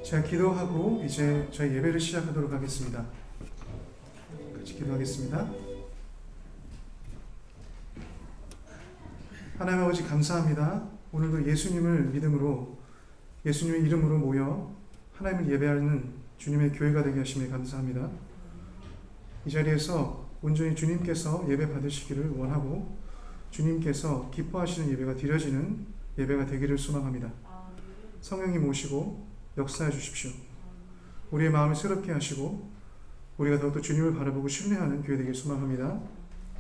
제가 기도하고 이제 저희 예배를 시작하도록 하겠습니다. 같이 기도하겠습니다. 하나님 아버지 감사합니다. 오늘도 예수님을 믿음으로 예수님의 이름으로 모여 하나님을 예배하는 주님의 교회가 되게 하심에 감사합니다. 이 자리에서 온전히 주님께서 예배 받으시기를 원하고 주님께서 기뻐하시는 예배가 드려지는 예배가 되기를 소망합니다. 성령님 오시고 역사해 주십시오. 우리의 마음을 새롭게 하시고 우리가 더욱더 주님을 바라보고 신뢰하는 교회 되길 소망합니다.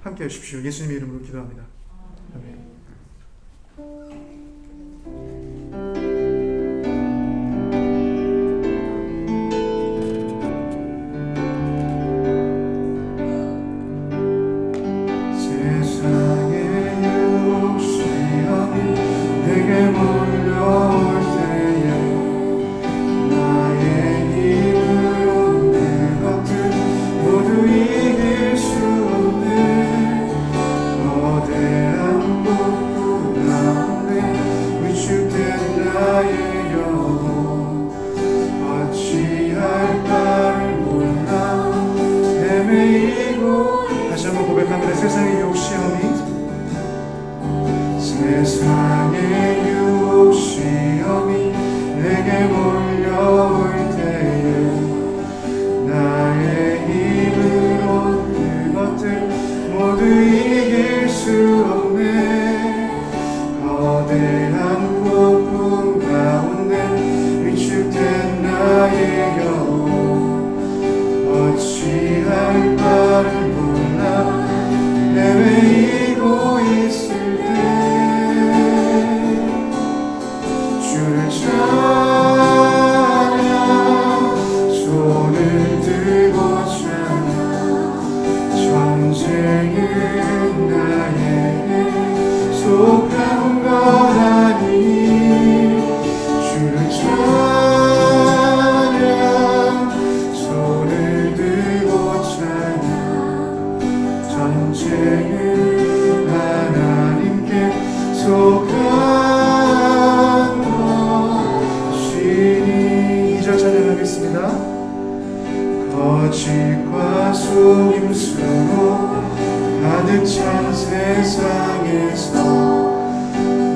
함께 하십시오. 예수님의 이름으로 기도합니다. 아멘. 세상의 욕심이 내게 몰려올 때에 나의 힘으로 그것들 모두 이길 수 없네. 거대한 폭풍 가운데 위축된 나의 영혼 어찌할 바를 몰라 헤매이고 있을 손을 들고 찬양 전쟁은 나에게 속한 것 아니 주를 찬양 손을 들고 찬양 전쟁은 하나님께 속한 거짓과 속임수로 가득 찬 세상에서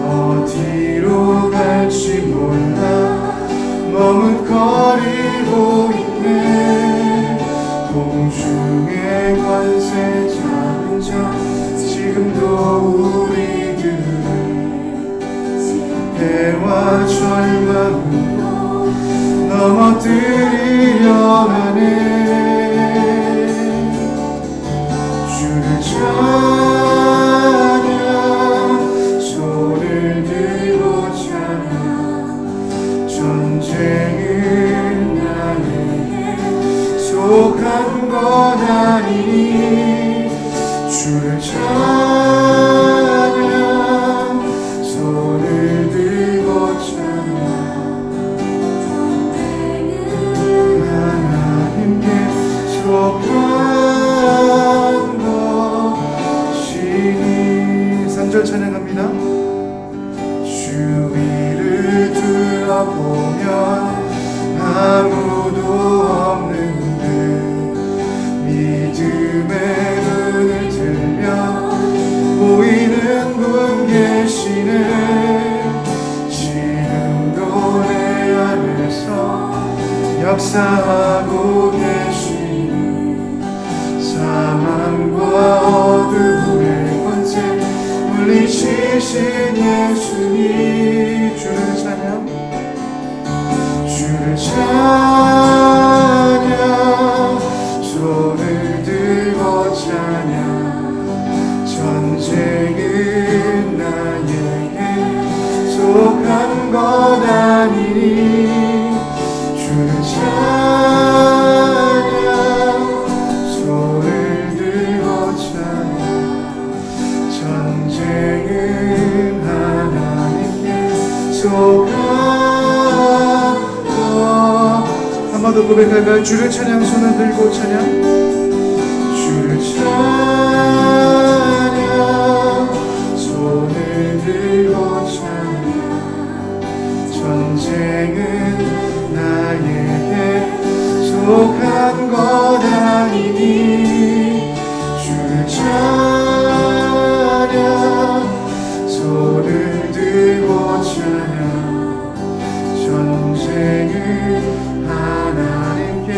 어디로 갈지 몰라 머뭇거리고 있네. 공중의 권세 잡은 자 지금도 우리들을 해와 절망으로 넘어뜨리려 하네. 주를 찬양 손을 들고 찬양 전쟁은 나에게 속한 것 아니니 주를 찬양 손을 들고 찬양 속한 것이니. 3절 찬양합니다. 주위를 둘러보면 아무도 없는 듯 믿음의 눈을 들면 보이는 분 계시네. 지금도 내 안에서 역사하고 계시니 사망과 어둠의 권세 물리치신 예수님. 주를 찬양 주를 찬양 손을 들고 찬양 전쟁은 나에게 속한 것 아니니 주를 찬양 손을 들고 찬양 전쟁은 하나님께 속한 것. 한 번 더 고백할까요? 주를 찬양 손을 들고 찬양 주를 찬양 손을 들고 찬양 전쟁은 나의 위한 것 아니니 주를 찬양 손을 들고 찬양 전쟁은 하나님께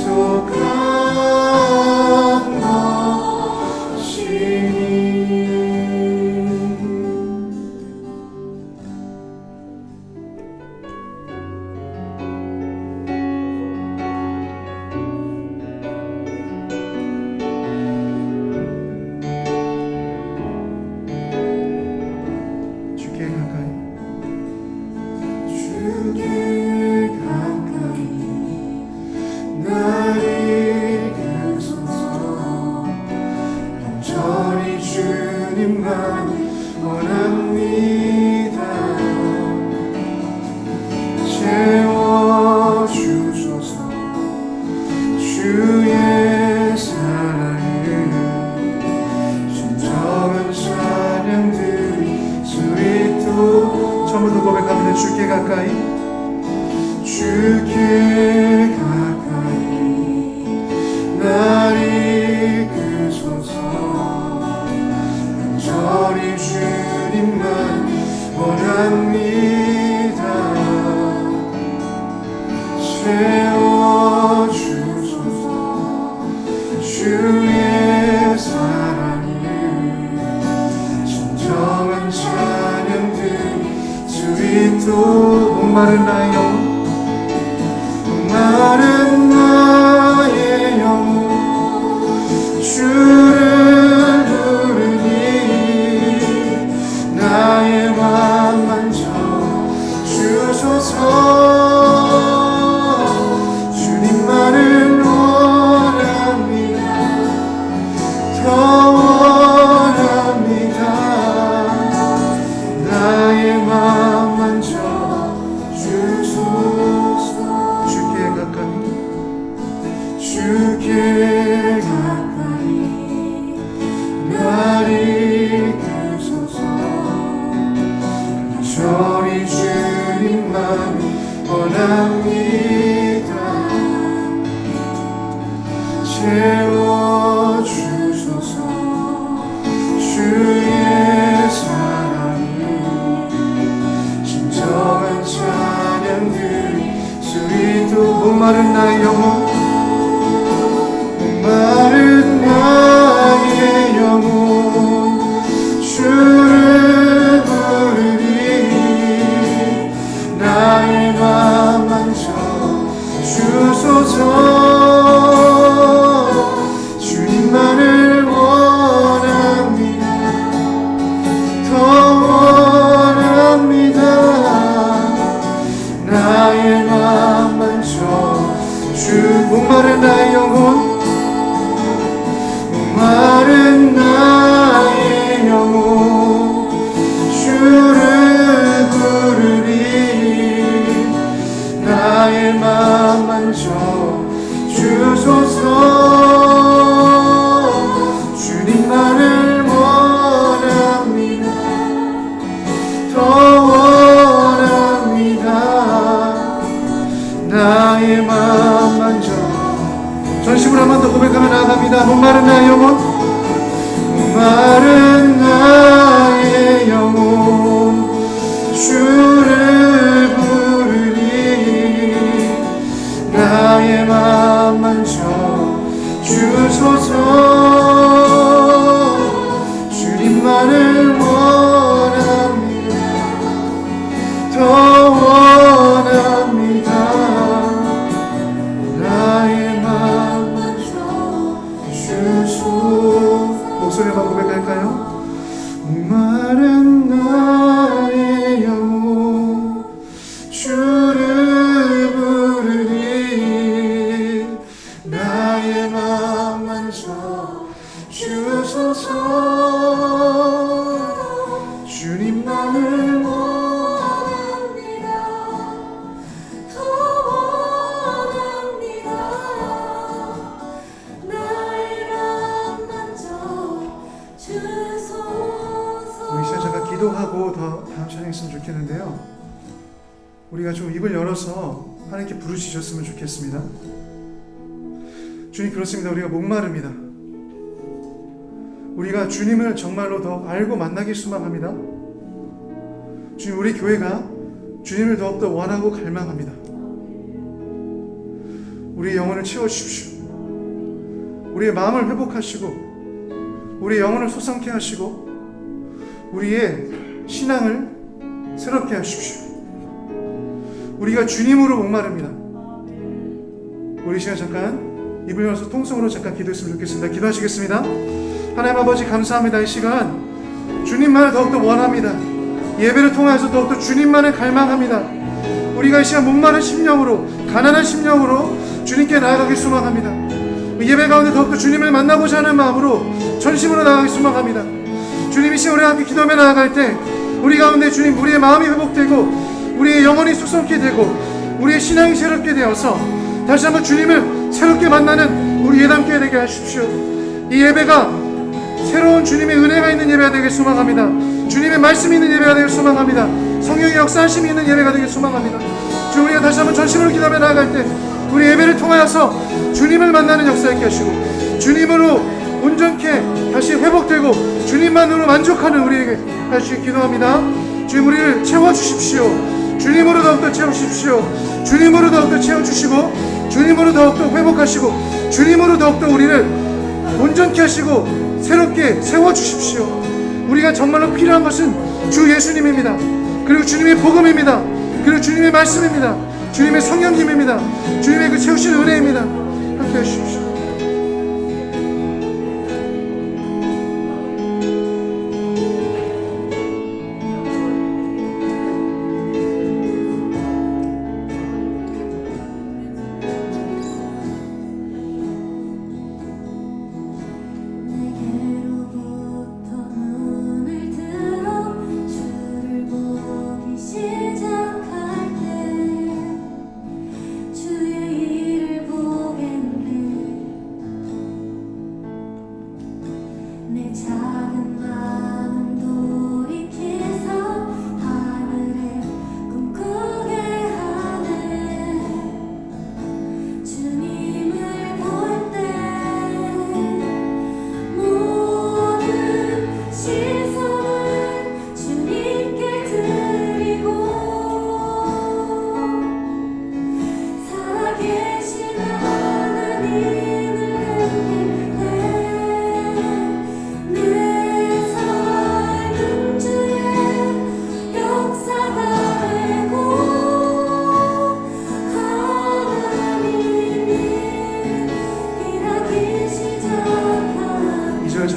속한 것이니 주께 가까이 주께 가까이 날 이끄소서 간절히 주님만 원합니다 채워주소서 주의 사랑을 진정한 찬양들이 소리도 처음부터 고백하면 주께 가까이 주께 가까이 날 이끄소서 간절히 주님만 원합니다 채워주소서 주의 사랑을 진정한 찬양들이 수위도 목마른 나의 영혼 마른 나의 영혼 주를 부르니 나의 맘 만져 주소서 주님만을 원합니다 더 원합니다 나의 맘 만져 주소서 주께 가까이 주께 가까이 날 이끄소서 간절히 주님만 원합니다 채워주소서 주의 사랑을 진정한 찬양들이 수위도 목마른 나의 영혼 마른 나의 영혼 주를 부르니 나의 맘 만져 주소서 주님만을 원합니다 더 원합니다 나의 맘 만져 주 목마른 나의 영혼 마른 나의 영혼 주를 부르니 나의 맘 만져 주소서 주님만을 원합니다 더 원합니다 나의 맘 만져 전심으로 한 번 더 고백하며 나아갑니다. 목마른 나의 영혼 마른 나의 영혼 주를 부르니 나의 맘 만져 주소서 주님만을 원합니다 더 원합니다 나의 맘 만져 주소서 목소리 한번 고백할까요? 마른 나의 영혼 주를 부르니 나의 맘 만져 주소서 주님만을 원합니다 더 원합니다 나의 맘 만져 주소서 우리 시청자가 기도하고 더 다음 찬양했으면 좋겠는데요. 우리가 좀 입을 열어서 하나님께 부르짖었으면 좋겠습니다. 주님, 그렇습니다. 우리가 목마릅니다. 우리가 주님을 정말로 더 알고 만나길 소망합니다. 주님, 우리 교회가 주님을 더욱더 원하고 갈망합니다. 우리의 영혼을 채워주십시오. 우리의 마음을 회복하시고 우리의 영혼을 솟상케 하시고 우리의 신앙을 새롭게 하십시오. 우리가 주님으로 목마릅니다. 우리 시간 잠깐 입을 열어서 통성으로 잠깐 기도했으면 좋겠습니다. 기도하시겠습니다. 하나님 아버지, 감사합니다. 이 시간 주님만을 더욱더 원합니다. 예배를 통해서 더욱더 주님만을 갈망합니다. 우리가 이 시간 목마른 심령으로, 가난한 심령으로 주님께 나아가길 소망합니다. 예배 가운데 더욱더 주님을 만나고자 하는 마음으로 전심으로 나아가길 소망합니다. 주님, 이 시간 우리가 함께 기도하며 나아갈 때 우리 가운데 주님, 우리의 마음이 회복되고 우리의 영혼이 솟게 되고 우리의 신앙이 새롭게 되어서 다시 한번 주님을 새롭게 만나는 우리 예담교회 되게 하십시오. 이 예배가 새로운 주님의 은혜가 있는 예배가 되길 소망합니다. 주님의 말씀이 있는 예배가 되길 소망합니다. 성령의 역사하심이 있는 예배가 되길 소망합니다. 주, 우리가 다시 한번 전심으로 기도하며 나아갈 때 우리 예배를 통하여서 주님을 만나는 역사 있게 하시고 주님으로 온전케 다시 회복되고 주님만으로 만족하는 우리에게 다시 기도합니다. 주님, 우리를 채워주십시오. 주님으로 더욱더 채우십시오. 주님으로 더욱더 채워주시고 주님으로 더욱더 회복하시고 주님으로 더욱더 우리를 온전케 하시고 새롭게 세워주십시오. 우리가 정말로 필요한 것은 주 예수님입니다. 그리고 주님의 복음입니다. 그리고 주님의 말씀입니다. 주님의 성령님입니다. 주님의 그 채우신 은혜입니다. 함께 하십시오.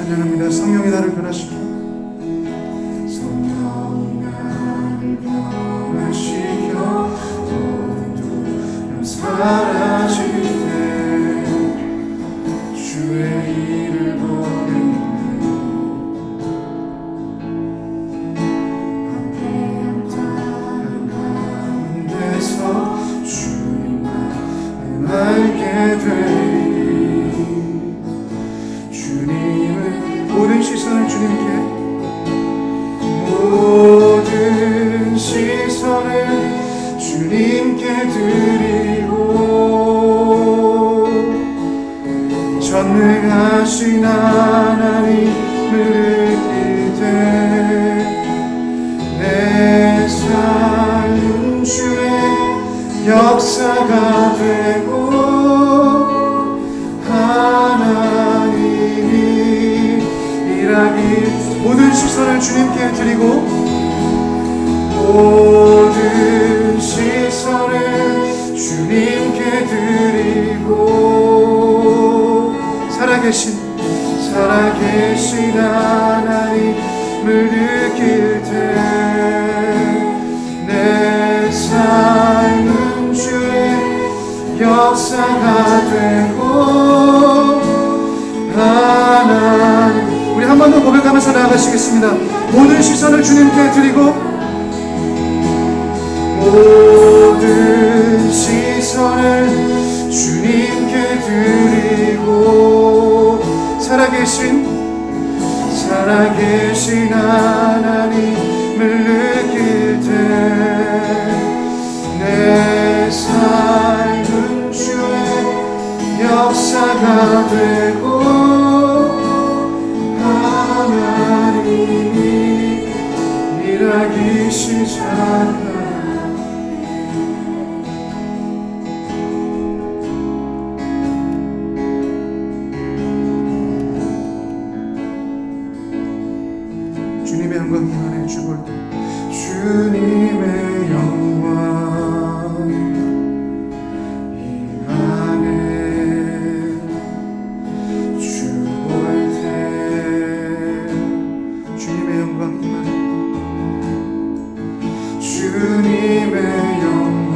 찬양합니다. 성령이 나를 변화시켜 성령이 나를 변화시켜 모든 두려움 사라질 때 주의 일을 보겠네. 함께한 다른 가운데서 주님만을 알게 되리. 모든 시선을 주님께, 모든 시선을 주님께 드리고 전능하신 하나님을 느낄 때 내 삶은 주의 역사가 되고 모든 시선을 주님께 드리고 모든 시선을 주님께 드리고 살아계신 하나님을 느낄 때 내 삶은 주의 역사가 되고 하나님. 우리 한 번 더 고백하면서 나아가시겠습니다. 모든 시선을 주님께 드리고 모든 시선을 주님께 드리고 살아계신 하나님을 느낄 때 내 삶은 주의 역사가 주님의 영광 임하네 주볼 때 주님의 영광 임하네 주볼 때 주님의 영광 임하네 주님의 영광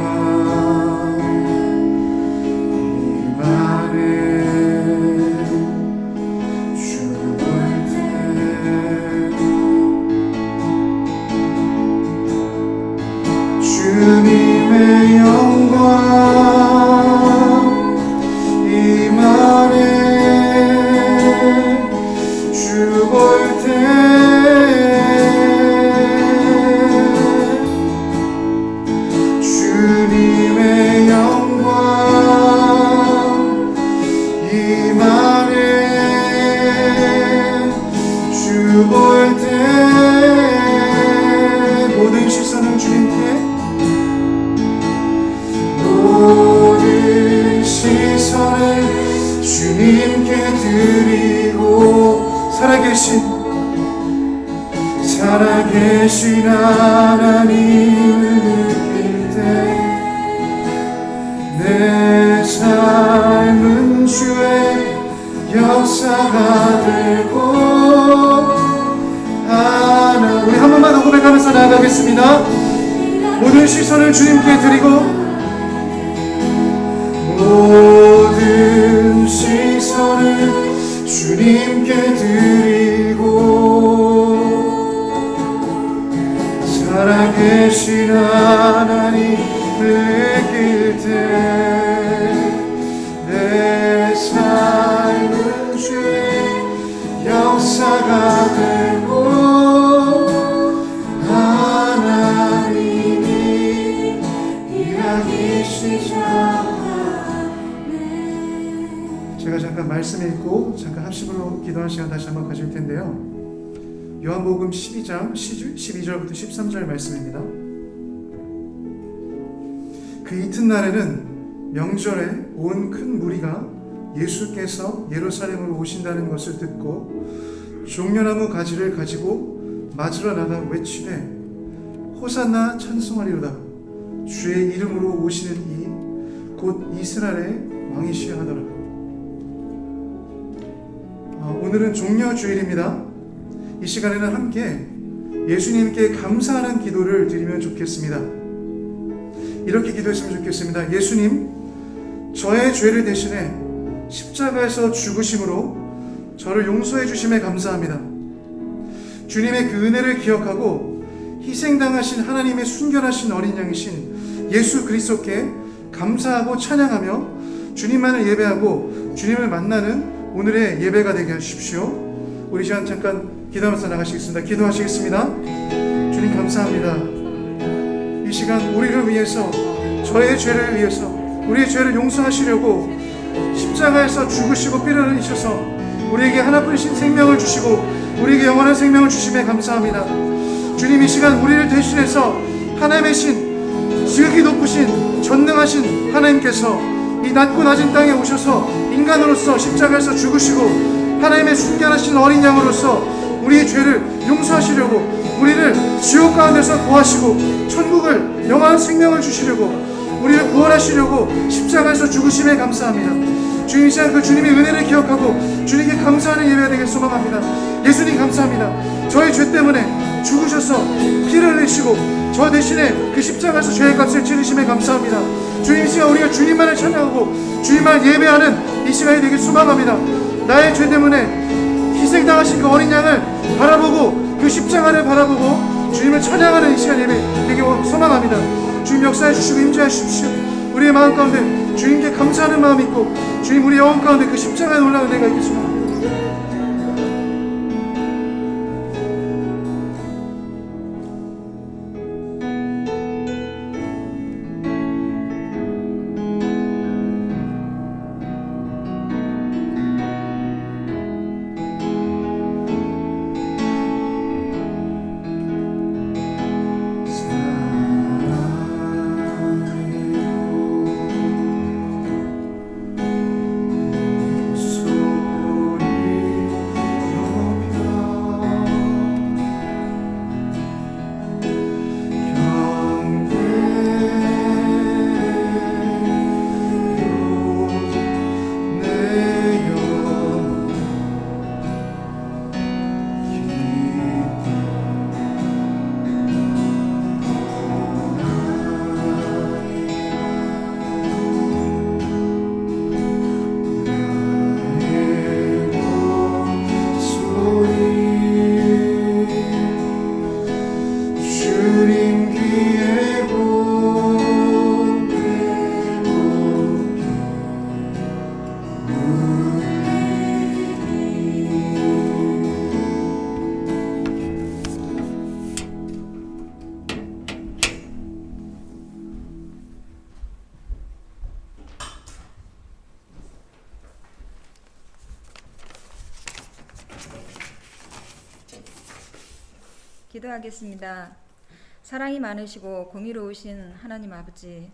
임하네 주볼 때 주님의 영광 임하네 주 볼 때 주님의 영광 임하네 주 볼 때 모든 시선을 주님께 모든 시선을 주님께 드리고 살아계신 하나님을 느낄 때 내 삶은 주의 역사가 되고 하나 우리 한 번만 더 고백하면서 나아가겠습니다. 모든 시선을 주님께 드리고 모든 시선을 주님께 드리고 살아계신 하나님을 느낄 때 내 삶은 주의 역사가 되고 하나님이 일하기 시작하네. 제가 잠깐 말씀 읽고 잠깐 합심으로 기도하는 시간 다시 한번 가질 텐데요. 요한복음 12장 12절부터 13절 말씀입니다. 그 이튿날에는 명절에 온 큰 무리가 예수께서 예루살렘으로 오신다는 것을 듣고 종려나무 가지를 가지고 맞으러 나가 외치되 호산나 찬송하리로다 주의 이름으로 오시는 이 곧 이스라엘의 왕이시여 하더라. 오늘은 종려주일입니다. 이 시간에는 함께 예수님께 감사하는 기도를 드리면 좋겠습니다. 이렇게 기도했으면 좋겠습니다. 예수님, 저의 죄를 대신해 십자가에서 죽으심으로 저를 용서해 주심에 감사합니다. 주님의 그 은혜를 기억하고 희생당하신 하나님의 순결하신 어린 양이신 예수 그리스도께 감사하고 찬양하며 주님만을 예배하고 주님을 만나는 오늘의 예배가 되게 하십시오. 우리 시간 잠깐 기도하면서 나가시겠습니다. 기도하시겠습니다. 주님 감사합니다. 이 시간 우리를 위해서 저의 죄를 위해서 우리의 죄를 용서하시려고 십자가에서 죽으시고 피를 흘리셔서 우리에게 하나뿐이신 생명을 주시고 우리에게 영원한 생명을 주심에 감사합니다. 주님 이 시간 우리를 대신해서 하나님의 신 지극히 높으신 전능하신 하나님께서 이 낮고 낮은 땅에 오셔서 인간으로서 십자가에서 죽으시고 하나님의 순결하신 어린 양으로서 우리의 죄를 용서하시려고 우리를 지옥 가운데서 구하시고 천국을 영원한 생명을 주시려고 우리를 구원하시려고 십자가에서 죽으심에 감사합니다. 주님 이 시간 그 주님의 은혜를 기억하고 주님께 감사하는 예배가 되길 소망합니다. 예수님 감사합니다. 저의 죄 때문에 죽으셔서 피를 흘리시고 저 대신에 그 십자가에서 죄의 값을 치르심에 감사합니다. 주님 이 시간 우리가 주님만을 찬양하고 주님만을 예배하는 이 시간이 되길 소망합니다. 나의 죄 때문에 희생당하신 그 어린 양을 바라보고 그 십자가를 바라보고 주님을 찬양하는 이 시간 예배 되길 소망합니다. 주님 역사해 주시고 임재해 주십시오. 우리의 마음 가운데 주님께 감사하는 마음이 있고 주님 우리 영혼 가운데 그 십자가에 놀라는 내가 있겠습니다. 기도하겠습니다. 사랑이 많으시고 공의로우신 하나님 아버지,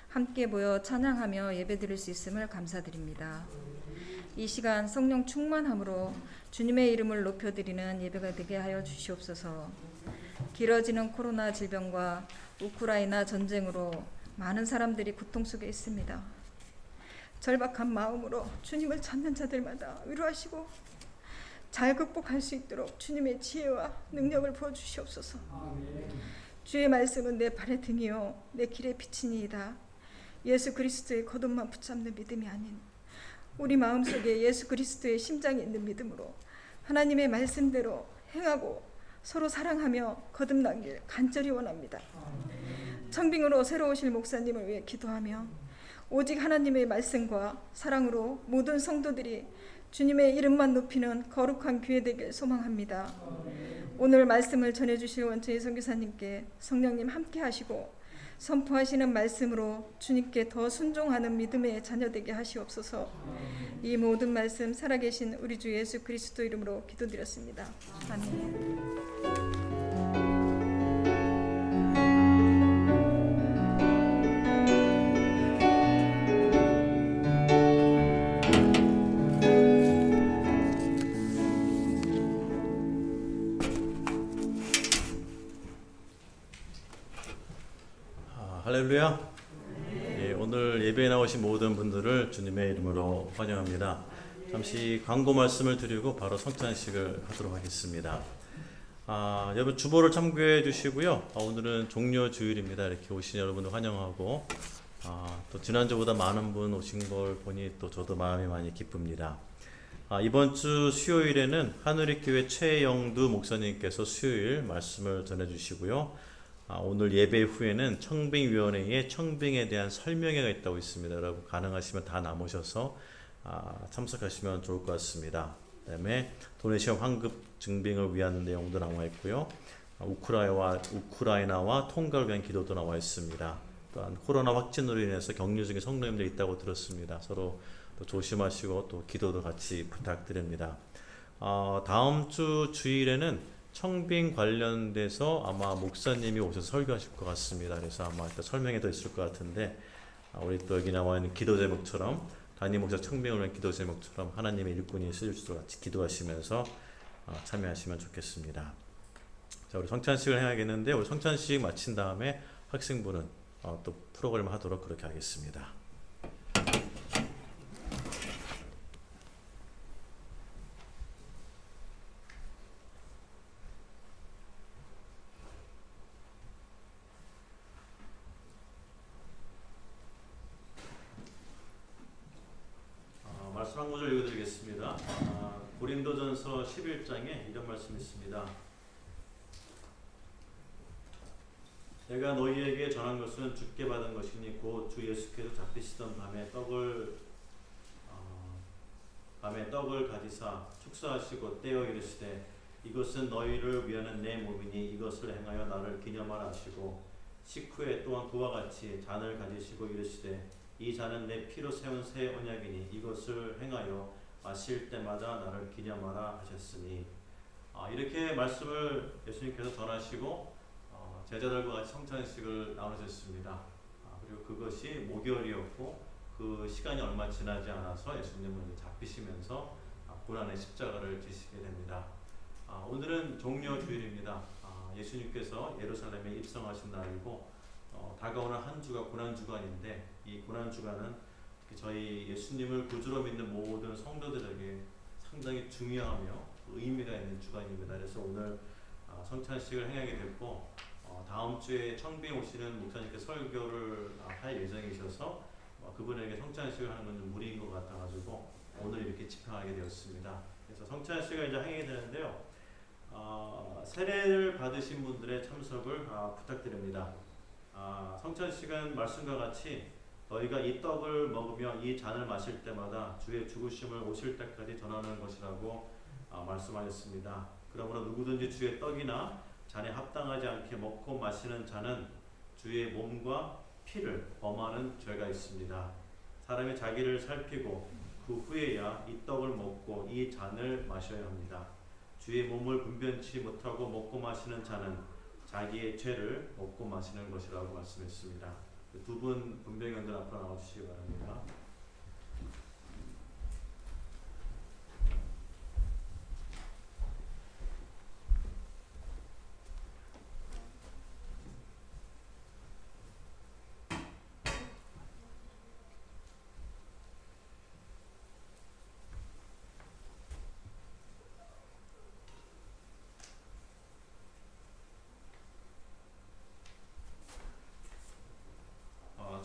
함께 모여 찬양하며 예배드릴 수 있음을 감사드립니다. 이 시간 성령 충만함으로 주님의 이름을 높여드리는 예배가 되게 하여 주시옵소서. 길어지는 코로나 질병과 우크라이나 전쟁으로 많은 사람들이 고통 속에 있습니다. 절박한 마음으로 주님을 찾는 자들마다 위로하시고 잘 극복할 수 있도록 주님의 지혜와 능력을 부어주시옵소서. 주의 말씀은 내 발의 등이요 내 길의 빛이니이다. 예수 그리스도의 거듭만 붙잡는 믿음이 아닌 우리 마음속에 예수 그리스도의 심장이 있는 믿음으로 하나님의 말씀대로 행하고 서로 사랑하며 거듭나길 간절히 원합니다. 청빙으로 새로 오실 목사님을 위해 기도하며 오직 하나님의 말씀과 사랑으로 모든 성도들이 주님의 이름만 높이는 거룩한 교회 되길 소망합니다. 오늘 말씀을 전해주실 원천희 선교사님께 성령님 함께 하시고 선포하시는 말씀으로 주님께 더 순종하는 믿음의 자녀 되게 하시옵소서. 이 모든 말씀 살아계신 우리 주 예수 그리스도 이름으로 기도드렸습니다. 아멘. 할렐루야. 예, 오늘 예배에 나오신 모든 분들을 주님의 이름으로 환영합니다. 잠시 광고 말씀을 드리고 바로 성찬식을 하도록 하겠습니다. 여러분 주보를 참고해 주시고요. 오늘은 종료 주일입니다. 이렇게 오신 여러분을 환영하고 또 지난주보다 많은 분 오신 걸 보니 또 저도 마음이 많이 기쁩니다. 이번 주 수요일에는 하늘의교회 최영두 목사님께서 수요일 말씀을 전해 주시고요. 오늘 예배 후에는 청빙위원회의 청빙에 대한 설명회가 있다고 있습니다. 여러분 가능하시면 다 나오셔서 참석하시면 좋을 것 같습니다. 그 다음에 도네시아 환급 증빙을 위한 내용도 나와 있고요. 우크라이나와 통과를 위한 기도도 나와 있습니다. 또한 코로나 확진으로 인해서 격리 중에 성도님들이 있다고 들었습니다. 서로 또 조심하시고 또 기도도 같이 부탁드립니다. 다음 주 주일에는 청빙 관련돼서 아마 목사님이 오셔서 설교하실 것 같습니다. 그래서 아마 또 설명회도 있을 것 같은데 우리 또 여기 나와 있는 기도 제목처럼 담임 목사 청빙을 위한 기도 제목처럼 하나님의 일꾼이 쓰일 수 있도록 같이 기도하시면서 참여하시면 좋겠습니다. 자, 우리 성찬식을 해야겠는데 우리 성찬식 마친 다음에 학생부는 또 프로그램 하도록 그렇게 하겠습니다. 말씀 한 구절 읽어드리겠습니다. 고린도전서 11장에 이런 말씀이 있습니다. 내가 너희에게 전한 것은 주께 받은 것이니 곧 주 예수께서 잡히시던 밤에 떡을 가지사 축사하시고 떼어 이르시되 이것은 너희를 위하는 내 몸이니 이것을 행하여 나를 기념하라 하시고 식후에 또한 그와 같이 잔을 가지시고 이르시되 이 잔은 내 피로 세운 새 언약이니 이것을 행하여 마실 때마다 나를 기념하라 하셨으니 이렇게 말씀을 예수님께서 전하시고 제자들과 같이 성찬식을 나누셨습니다. 그리고 그것이 목요일이었고 그 시간이 얼마 지나지 않아서 예수님은 잡히시면서 고난의 십자가를 지시게 됩니다. 오늘은 종려 주일입니다. 예수님께서 예루살렘에 입성하신 날이고 다가오는 한 주가 고난 주간인데 이 고난 주간은 특히 저희 예수님을 구주로 믿는 모든 성도들에게 상당히 중요하며 의미가 있는 주간입니다. 그래서 오늘 성찬식을 행하게 됐고 다음 주에 청빙에 오시는 목사님께서 설교를 할 예정이셔서 그분에게 성찬식을 하는 건 좀 무리인 것 같아가지고 오늘 이렇게 집행하게 되었습니다. 그래서 성찬식을 이제 행하게 되는데요. 세례를 받으신 분들의 참석을 부탁드립니다. 성찬식은 말씀과 같이 너희가 이 떡을 먹으며 이 잔을 마실 때마다 주의 죽으심을 오실 때까지 전하는 것이라고 말씀하셨습니다. 그러므로 누구든지 주의 떡이나 잔에 합당하지 않게 먹고 마시는 자는 주의 몸과 피를 범하는 죄가 있습니다. 사람이 자기를 살피고 그 후에야 이 떡을 먹고 이 잔을 마셔야 합니다. 주의 몸을 분변치 못하고 먹고 마시는 자는 자기의 죄를 먹고 마시는 것이라고 말씀했습니다. 두 분 분병연들 앞으로 나와주시기 바랍니다.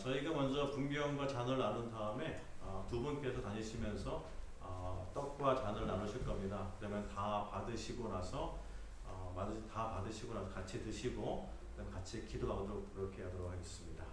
저희가 먼저 분병과 잔을 나눈 다음에 두 분께서 다니시면서 떡과 잔을 나누실 겁니다. 그러면 다 받으시고 나서 같이 드시고 그다음에 같이 기도하도록 그렇게 하도록 하겠습니다.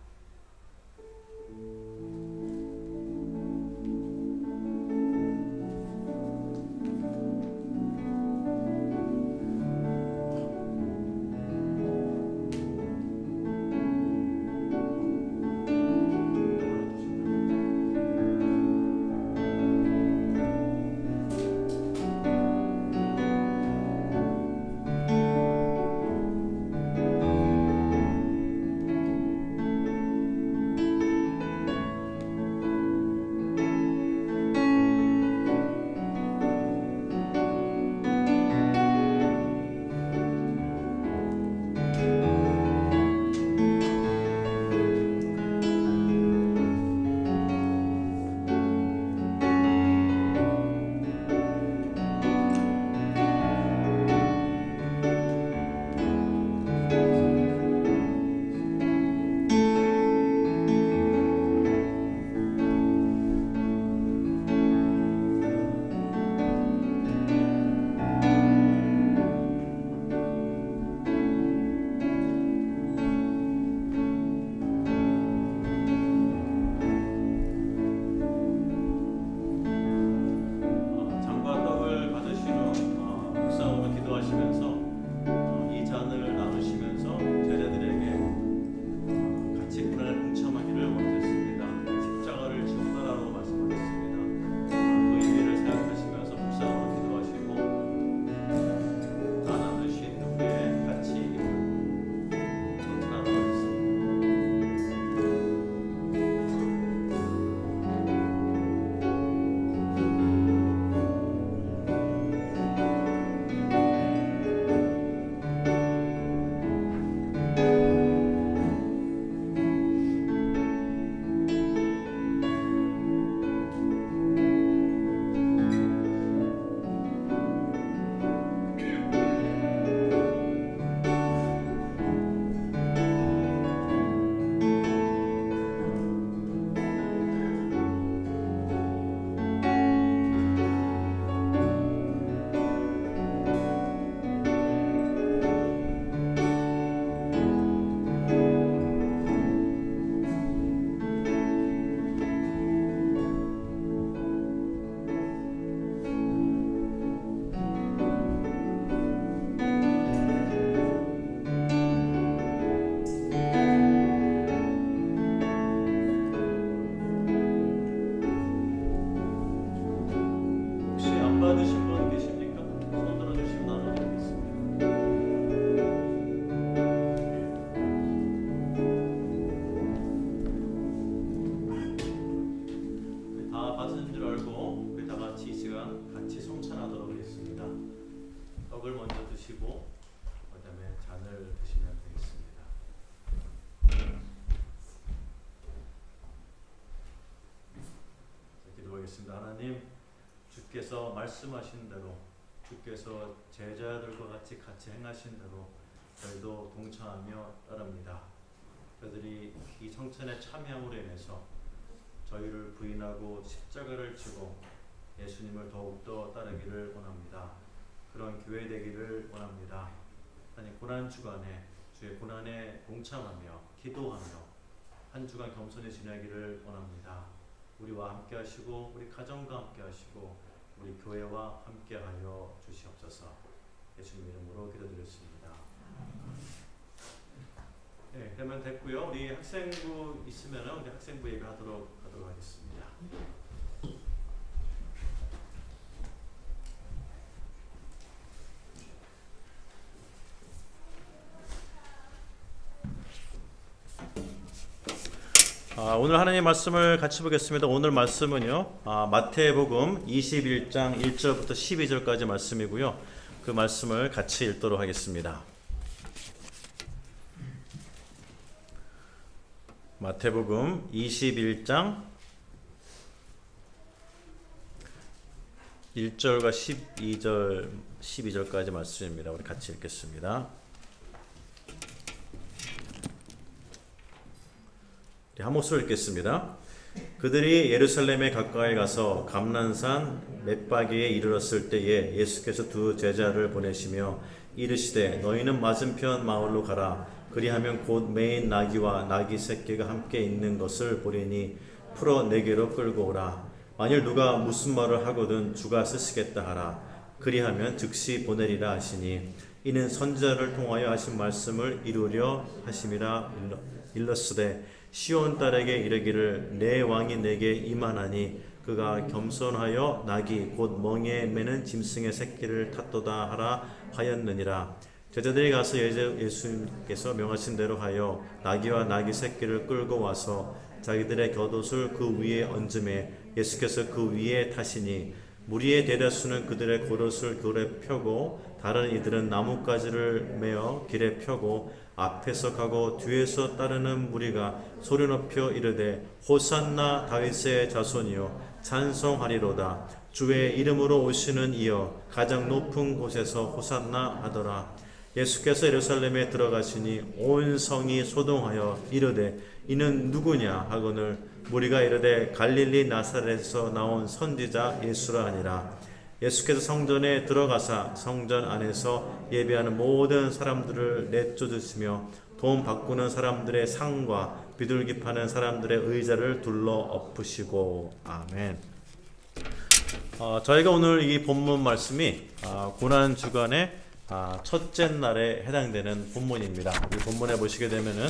받으신 분 계십니까? 손 들어주시면 나눠드리겠습니다. 다 받은 줄 알고 우리 다 같이 이 시간 같이 성찬하도록 하겠습니다. 떡을 먼저 드시고 그다음에 잔을 드시면 되겠습니다. 자, 기도하겠습니다. 하나님, 주께서 말씀하신 대로, 주께서 제자들과 같이 행하신 대로 저희도 동참하며 따릅니다. 저희들이 이 성찬에 참여함으로 인해서 저희를 부인하고 십자가를 지고 예수님을 더욱더 따르기를 원합니다. 그런 교회 되기를 원합니다. 하나님, 고난 주간에 주의 고난에 동참하며 기도하며 한 주간 겸손히 지내기를 원합니다. 우리와 함께 하시고 우리 가정과 함께 하시고 우리 교회와 함께하여 주시옵소서. 예수님 이름으로 기도드렸습니다. 네, 그러면 됐고요. 우리 학생부 있으면 우리 학생부 예배하도록 하겠습니다. 오늘 하나님의 말씀을 같이 보겠습니다. 오늘 말씀은요, 마태복음 21장 1절부터 12절까지 말씀이고요. 그 말씀을 같이 읽도록 하겠습니다. 마태복음 21장 1절과 12절까지 말씀입니다. 우리 같이 읽겠습니다. 한 목소리 읽겠습니다. 그들이 예루살렘에 가까이 가서 감난산 벳바기에 이르렀을 때에 예수께서 두 제자를 보내시며 이르시되 너희는 맞은편 마을로 가라. 그리하면 곧 매인 나귀와 나귀 새끼가 함께 있는 것을 보리니 풀어 내게로 끌고 오라. 만일 누가 무슨 말을 하거든 주가 쓰시겠다 하라. 그리하면 즉시 보내리라 하시니 이는 선지자를 통하여 하신 말씀을 이루려 하심이라. 일렀으되 시온 딸에게 이르기를 내 왕이 내게 임하나니 그가 겸손하여 나귀 곧 멍에 매는 짐승의 새끼를 탔도다 하라 하였느니라. 제자들이 가서 예수님께서 명하신 대로 하여 나귀와 나귀 새끼를 끌고 와서 자기들의 겉옷을 그 위에 얹음에 예수께서 그 위에 타시니 무리의 대다수는 그들의 겉옷을 돌에 펴고 다른 이들은 나뭇가지를 메어 길에 펴고 앞에서 가고 뒤에서 따르는 무리가 소리 높여 이르되 호산나 다윗의 자손이여 찬송하리로다. 주의 이름으로 오시는 이여 가장 높은 곳에서 호산나 하더라. 예수께서 예루살렘에 들어가시니 온 성이 소동하여 이르되 이는 누구냐 하거늘 무리가 이르되 갈릴리 나사렛에서 나온 선지자 예수라 하니라. 예수께서 성전에 들어가사 성전 안에서 예배하는 모든 사람들을 내쫓으시며 돈 바꾸는 사람들의 상과 비둘기 파는 사람들의 의자를 둘러 엎으시고. 아멘. 저희가 오늘 이 본문 말씀이 고난주간의 첫째 날에 해당되는 본문입니다. 이 본문에 보시게 되면은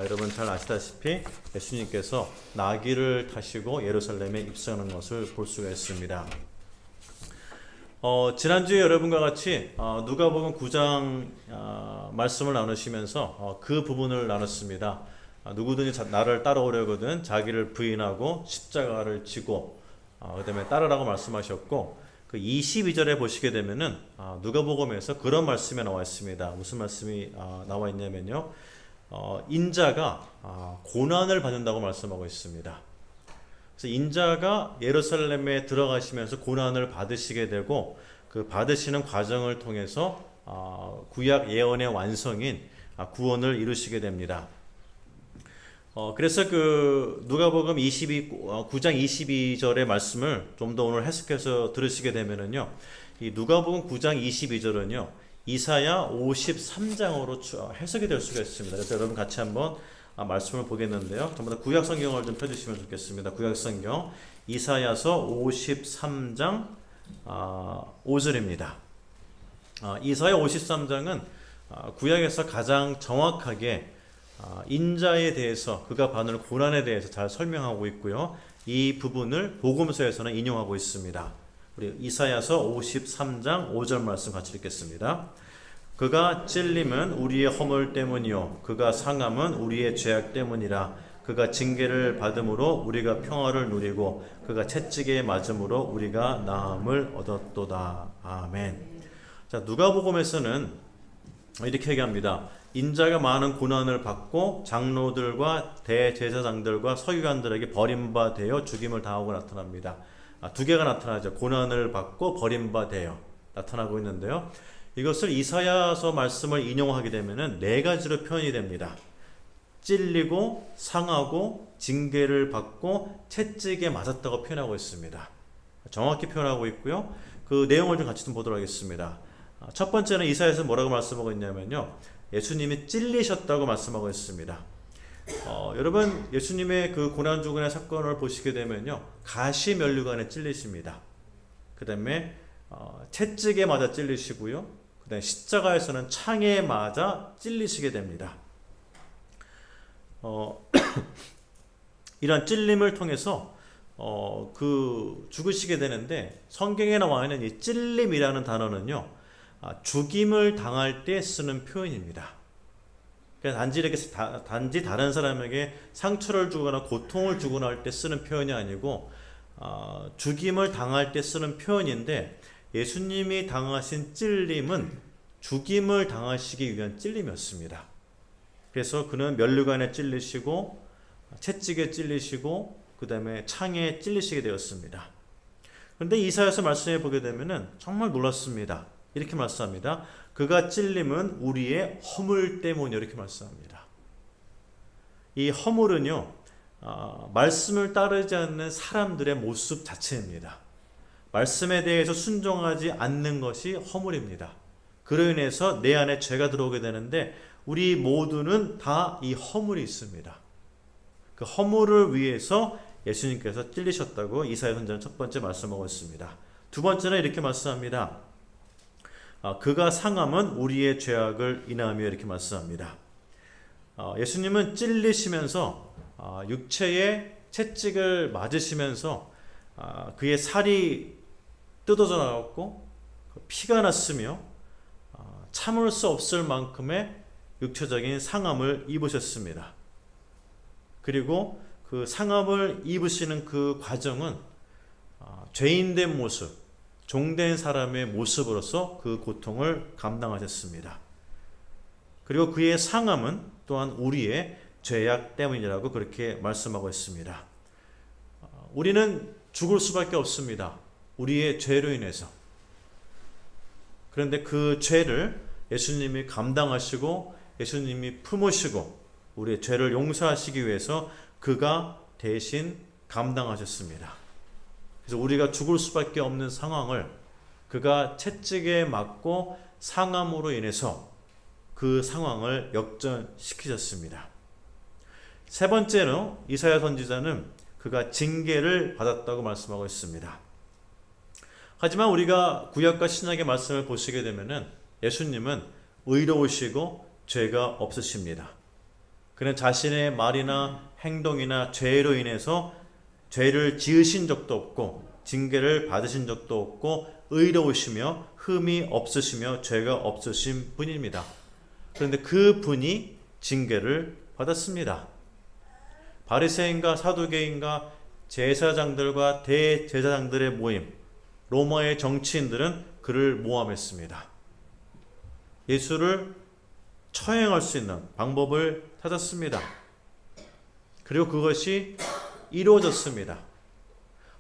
여러분 잘 아시다시피 예수님께서 나귀를 타시고 예루살렘에 입성하는 것을 볼 수가 있습니다. 지난주에 여러분과 같이 누가복음 9장 말씀을 나누시면서 그 부분을 나눴습니다. 누구든지 나를 따라오려거든 자기를 부인하고 십자가를 지고 그 다음에 따르라고 말씀하셨고, 그 22절에 보시게 되면은 누가복음에서 그런 말씀이 나와 있습니다. 무슨 말씀이 나와 있냐면요, 인자가 고난을 받는다고 말씀하고 있습니다. 그래서 인자가 예루살렘에 들어가시면서 고난을 받으시게 되고 그 받으시는 과정을 통해서 구약 예언의 완성인 구원을 이루시게 됩니다. 그래서 그 누가복음 9장 22절의 말씀을 좀 더 오늘 해석해서 들으시게 되면은요, 이 누가복음 9장 22절은요 이사야 53장으로 해석이 될 수가 있습니다. 그래서 여러분 같이 한번 말씀을 보겠는데요. 전부 다 구약 성경을 좀 펴주시면 좋겠습니다. 구약 성경 이사야서 53장 5절입니다. 이사야 53장은 구약에서 가장 정확하게 인자에 대해서, 그가 받는 고난에 대해서 잘 설명하고 있고요. 이 부분을 복음서에서는 인용하고 있습니다. 우리 이사야서 53장 5절 말씀 같이 읽겠습니다. 그가 찔림은 우리의 허물 때문이요 그가 상함은 우리의 죄악 때문이라. 그가 징계를 받음으로 우리가 평화를 누리고 그가 채찍에 맞음으로 우리가 나음을 얻었도다. 아멘. 자, 누가복음에서는 이렇게 얘기합니다. 인자가 많은 고난을 받고 장로들과 대제사장들과 서기관들에게 버림받아 죽임을 당하고 나타납니다. 두 개가 나타나죠. 고난을 받고 버림받아 나타나고 있는데요. 이것을 이사야서 말씀을 인용하게 되면은 네 가지로 표현이 됩니다. 찔리고 상하고 징계를 받고 채찍에 맞았다고 표현하고 있습니다. 정확히 표현하고 있고요. 그 내용을 좀 같이 좀 보도록 하겠습니다. 첫 번째는 이사야에서 뭐라고 말씀하고 있냐면요, 예수님이 찔리셨다고 말씀하고 있습니다. 여러분 예수님의 그 고난주간의 사건을 보시게 되면요, 가시면류관에 찔리십니다. 그 다음에 채찍에 맞아 찔리시고요. 그 다음에 십자가에서는 창에 맞아 찔리시게 됩니다. 이런 찔림을 통해서 그 죽으시게 되는데, 성경에 나와 있는 이 찔림이라는 단어는요, 죽임을 당할 때 쓰는 표현입니다. 그러니까 단지 다른 사람에게 상처를 주거나 고통을 주거나 할 때 쓰는 표현이 아니고 죽임을 당할 때 쓰는 표현인데, 예수님이 당하신 찔림은 죽임을 당하시기 위한 찔림이었습니다. 그래서 그는 면류관에 찔리시고 채찍에 찔리시고 그 다음에 창에 찔리시게 되었습니다. 그런데 이사야서 말씀해 보게 되면은 정말 놀랐습니다. 이렇게 말씀합니다. 그가 찔림은 우리의 허물 때문이요, 이렇게 말씀합니다. 이 허물은요, 말씀을 따르지 않는 사람들의 모습 자체입니다. 말씀에 대해서 순종하지 않는 것이 허물입니다. 그로 인해서 내 안에 죄가 들어오게 되는데, 우리 모두는 다 이 허물이 있습니다. 그 허물을 위해서 예수님께서 찔리셨다고 이사야 선지자는 첫 번째 말씀하고 있습니다. 두 번째는 이렇게 말씀합니다. 그가 상함은 우리의 죄악을 인하며, 이렇게 말씀합니다. 예수님은 찔리시면서 육체의 채찍을 맞으시면서 그의 살이 뜯어져 나갔고 피가 났으며 참을 수 없을 만큼의 육체적인 상함을 입으셨습니다. 그리고 그 상함을 입으시는 그 과정은 죄인된 모습, 종된 사람의 모습으로서 그 고통을 감당하셨습니다. 그리고 그의 상함은 또한 우리의 죄악 때문이라고 그렇게 말씀하고 있습니다. 우리는 죽을 수밖에 없습니다. 우리의 죄로 인해서. 그런데 그 죄를 예수님이 감당하시고 예수님이 품으시고 우리의 죄를 용서하시기 위해서 그가 대신 감당하셨습니다. 그래서 우리가 죽을 수밖에 없는 상황을 그가 채찍에 맞고 상함으로 인해서 그 상황을 역전시키셨습니다. 세 번째로 이사야 선지자는 그가 징계를 받았다고 말씀하고 있습니다. 하지만 우리가 구약과 신약의 말씀을 보시게 되면은 예수님은 의로우시고 죄가 없으십니다. 그는 자신의 말이나 행동이나 죄로 인해서 죄를 지으신 적도 없고 징계를 받으신 적도 없고 의로우시며 흠이 없으시며 죄가 없으신 분입니다. 그런데 그 분이 징계를 받았습니다. 바리새인과 사두개인과 제사장들과 대제사장들의 모임, 로마의 정치인들은 그를 모함했습니다. 예수를 처형할 수 있는 방법을 찾았습니다. 그리고 그것이 이루어졌습니다.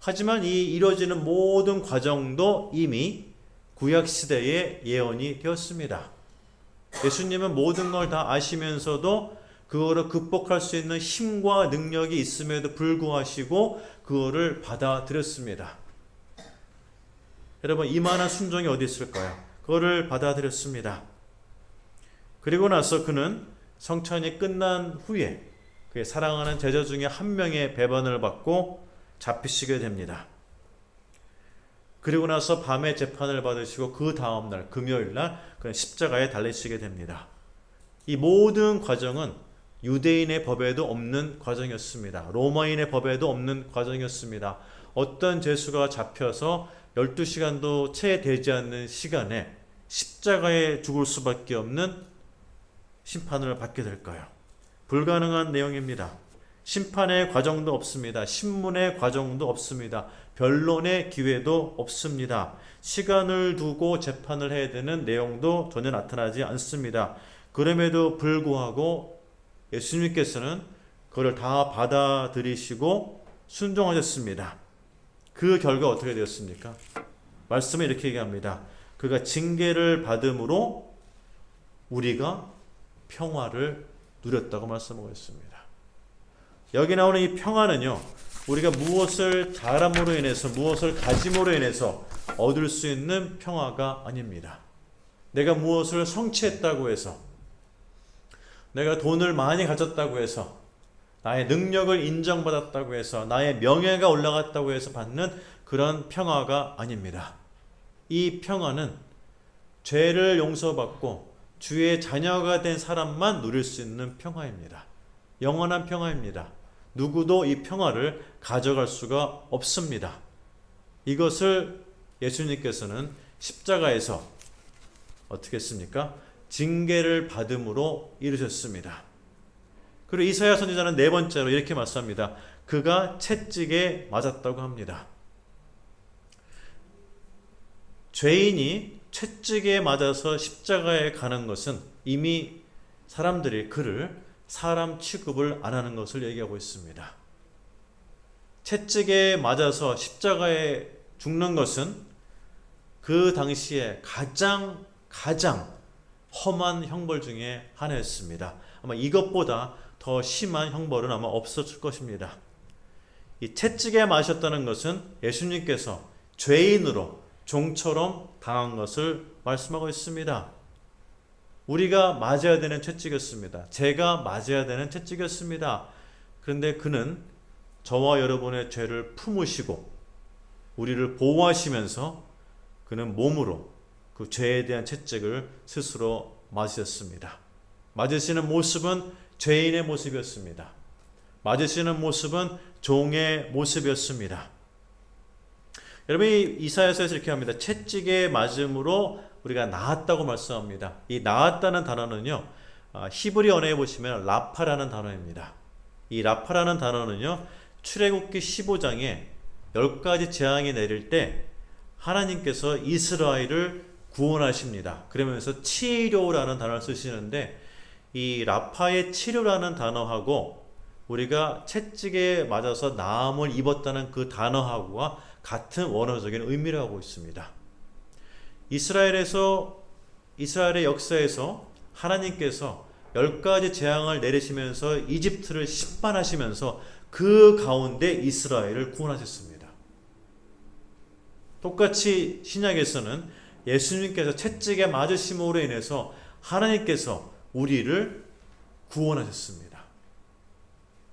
하지만 이 이루어지는 모든 과정도 이미 구약시대의 예언이 되었습니다. 예수님은 모든 걸 다 아시면서도 그거를 극복할 수 있는 힘과 능력이 있음에도 불구하시고 그거를 받아들였습니다. 여러분, 이만한 순종이 어디 있을까요? 그거를 받아들였습니다. 그리고 나서 그는 성찬이 끝난 후에 그의 사랑하는 제자 중에 한 명의 배반을 받고 잡히시게 됩니다. 그리고 나서 밤에 재판을 받으시고 그 다음날 금요일날 그는 십자가에 달리시게 됩니다. 이 모든 과정은 유대인의 법에도 없는 과정이었습니다. 로마인의 법에도 없는 과정이었습니다. 어떤 죄수가 잡혀서 12시간도 채 되지 않는 시간에 십자가에 죽을 수밖에 없는 심판을 받게 될까요? 불가능한 내용입니다. 심판의 과정도 없습니다. 신문의 과정도 없습니다. 변론의 기회도 없습니다. 시간을 두고 재판을 해야 되는 내용도 전혀 나타나지 않습니다. 그럼에도 불구하고 예수님께서는 그걸 다 받아들이시고 순종하셨습니다. 그 결과 어떻게 되었습니까? 말씀은 이렇게 얘기합니다. 그가 징계를 받음으로 우리가 평화를 누렸다고 말씀하고 있습니다. 여기 나오는 이 평화는요, 우리가 무엇을 잘함으로 인해서, 무엇을 가짐으로 인해서 얻을 수 있는 평화가 아닙니다. 내가 무엇을 성취했다고 해서, 내가 돈을 많이 가졌다고 해서, 나의 능력을 인정받았다고 해서, 나의 명예가 올라갔다고 해서 받는 그런 평화가 아닙니다. 이 평화는 죄를 용서받고 주의 자녀가 된 사람만 누릴 수 있는 평화입니다. 영원한 평화입니다. 누구도 이 평화를 가져갈 수가 없습니다. 이것을 예수님께서는 십자가에서 어떻게 했습니까? 징계를 받음으로 이루셨습니다. 그리고 이사야 선지자는 네 번째로 이렇게 말씀합니다. 그가 채찍에 맞았다고 합니다. 죄인이 채찍에 맞아서 십자가에 가는 것은 이미 사람들이 그를 사람 취급을 안 하는 것을 얘기하고 있습니다. 채찍에 맞아서 십자가에 죽는 것은 그 당시에 가장 험한 형벌 중에 하나였습니다. 아마 이것보다 더 심한 형벌은 아마 없었을 것입니다. 이 채찍에 맞으셨다는 것은 예수님께서 죄인으로 종처럼 당한 것을 말씀하고 있습니다. 우리가 맞아야 되는 채찍이었습니다. 제가 맞아야 되는 채찍이었습니다. 그런데 그는 저와 여러분의 죄를 품으시고 우리를 보호하시면서 그는 몸으로 그 죄에 대한 채찍을 스스로 맞으셨습니다. 맞으시는 모습은 죄인의 모습이었습니다. 맞으시는 모습은 종의 모습이었습니다. 여러분이 이사야서에서 이렇게 합니다. 채찍에 맞음으로 우리가 나았다고 말씀합니다. 이 나았다는 단어는요, 히브리 언어에 보시면 라파라는 단어입니다. 이 라파라는 단어는요, 출애굽기 15장에 10가지 재앙이 내릴 때 하나님께서 이스라엘을 구원하십니다. 그러면서 치료라는 단어를 쓰시는데 이 라파의 치료라는 단어하고 우리가 채찍에 맞아서 나음을 입었다는 그 단어하고와 같은 원어적인 의미를 하고 있습니다. 이스라엘의 역사에서 하나님께서 10가지 재앙을 내리시면서 이집트를 심판하시면서 그 가운데 이스라엘을 구원하셨습니다. 똑같이 신약에서는 예수님께서 채찍에 맞으심으로 인해서 하나님께서 우리를 구원하셨습니다.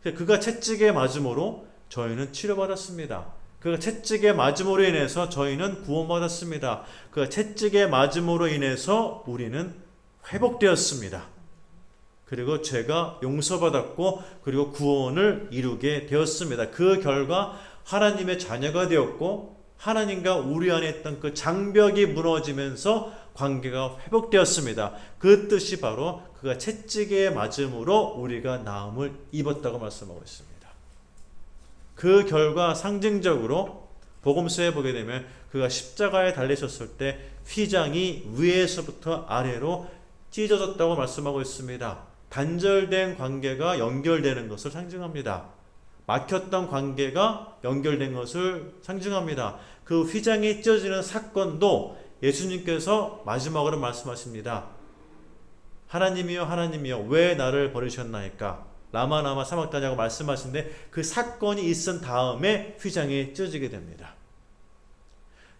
그가 채찍에 맞음으로 저희는 치료받았습니다. 그가 채찍에 맞음으로 인해서 저희는 구원받았습니다. 그가 채찍에 맞음으로 인해서 우리는 회복되었습니다. 그리고 죄가 용서받았고 그리고 구원을 이루게 되었습니다. 그 결과 하나님의 자녀가 되었고 하나님과 우리 안에 있던 그 장벽이 무너지면서 관계가 회복되었습니다. 그 뜻이 바로 그가 채찍에 맞음으로 우리가 나음을 입었다고 말씀하고 있습니다. 그 결과 상징적으로 복음서에 보게 되면 그가 십자가에 달리셨을 때 휘장이 위에서부터 아래로 찢어졌다고 말씀하고 있습니다. 단절된 관계가 연결되는 것을 상징합니다. 막혔던 관계가 연결된 것을 상징합니다. 그 휘장이 찢어지는 사건도 예수님께서 마지막으로 말씀하십니다. 하나님이여 하나님이여 왜 나를 버리셨나이까 라마 사막다냐고 말씀하시는데 그 사건이 있은 다음에 휘장이 찢어지게 됩니다.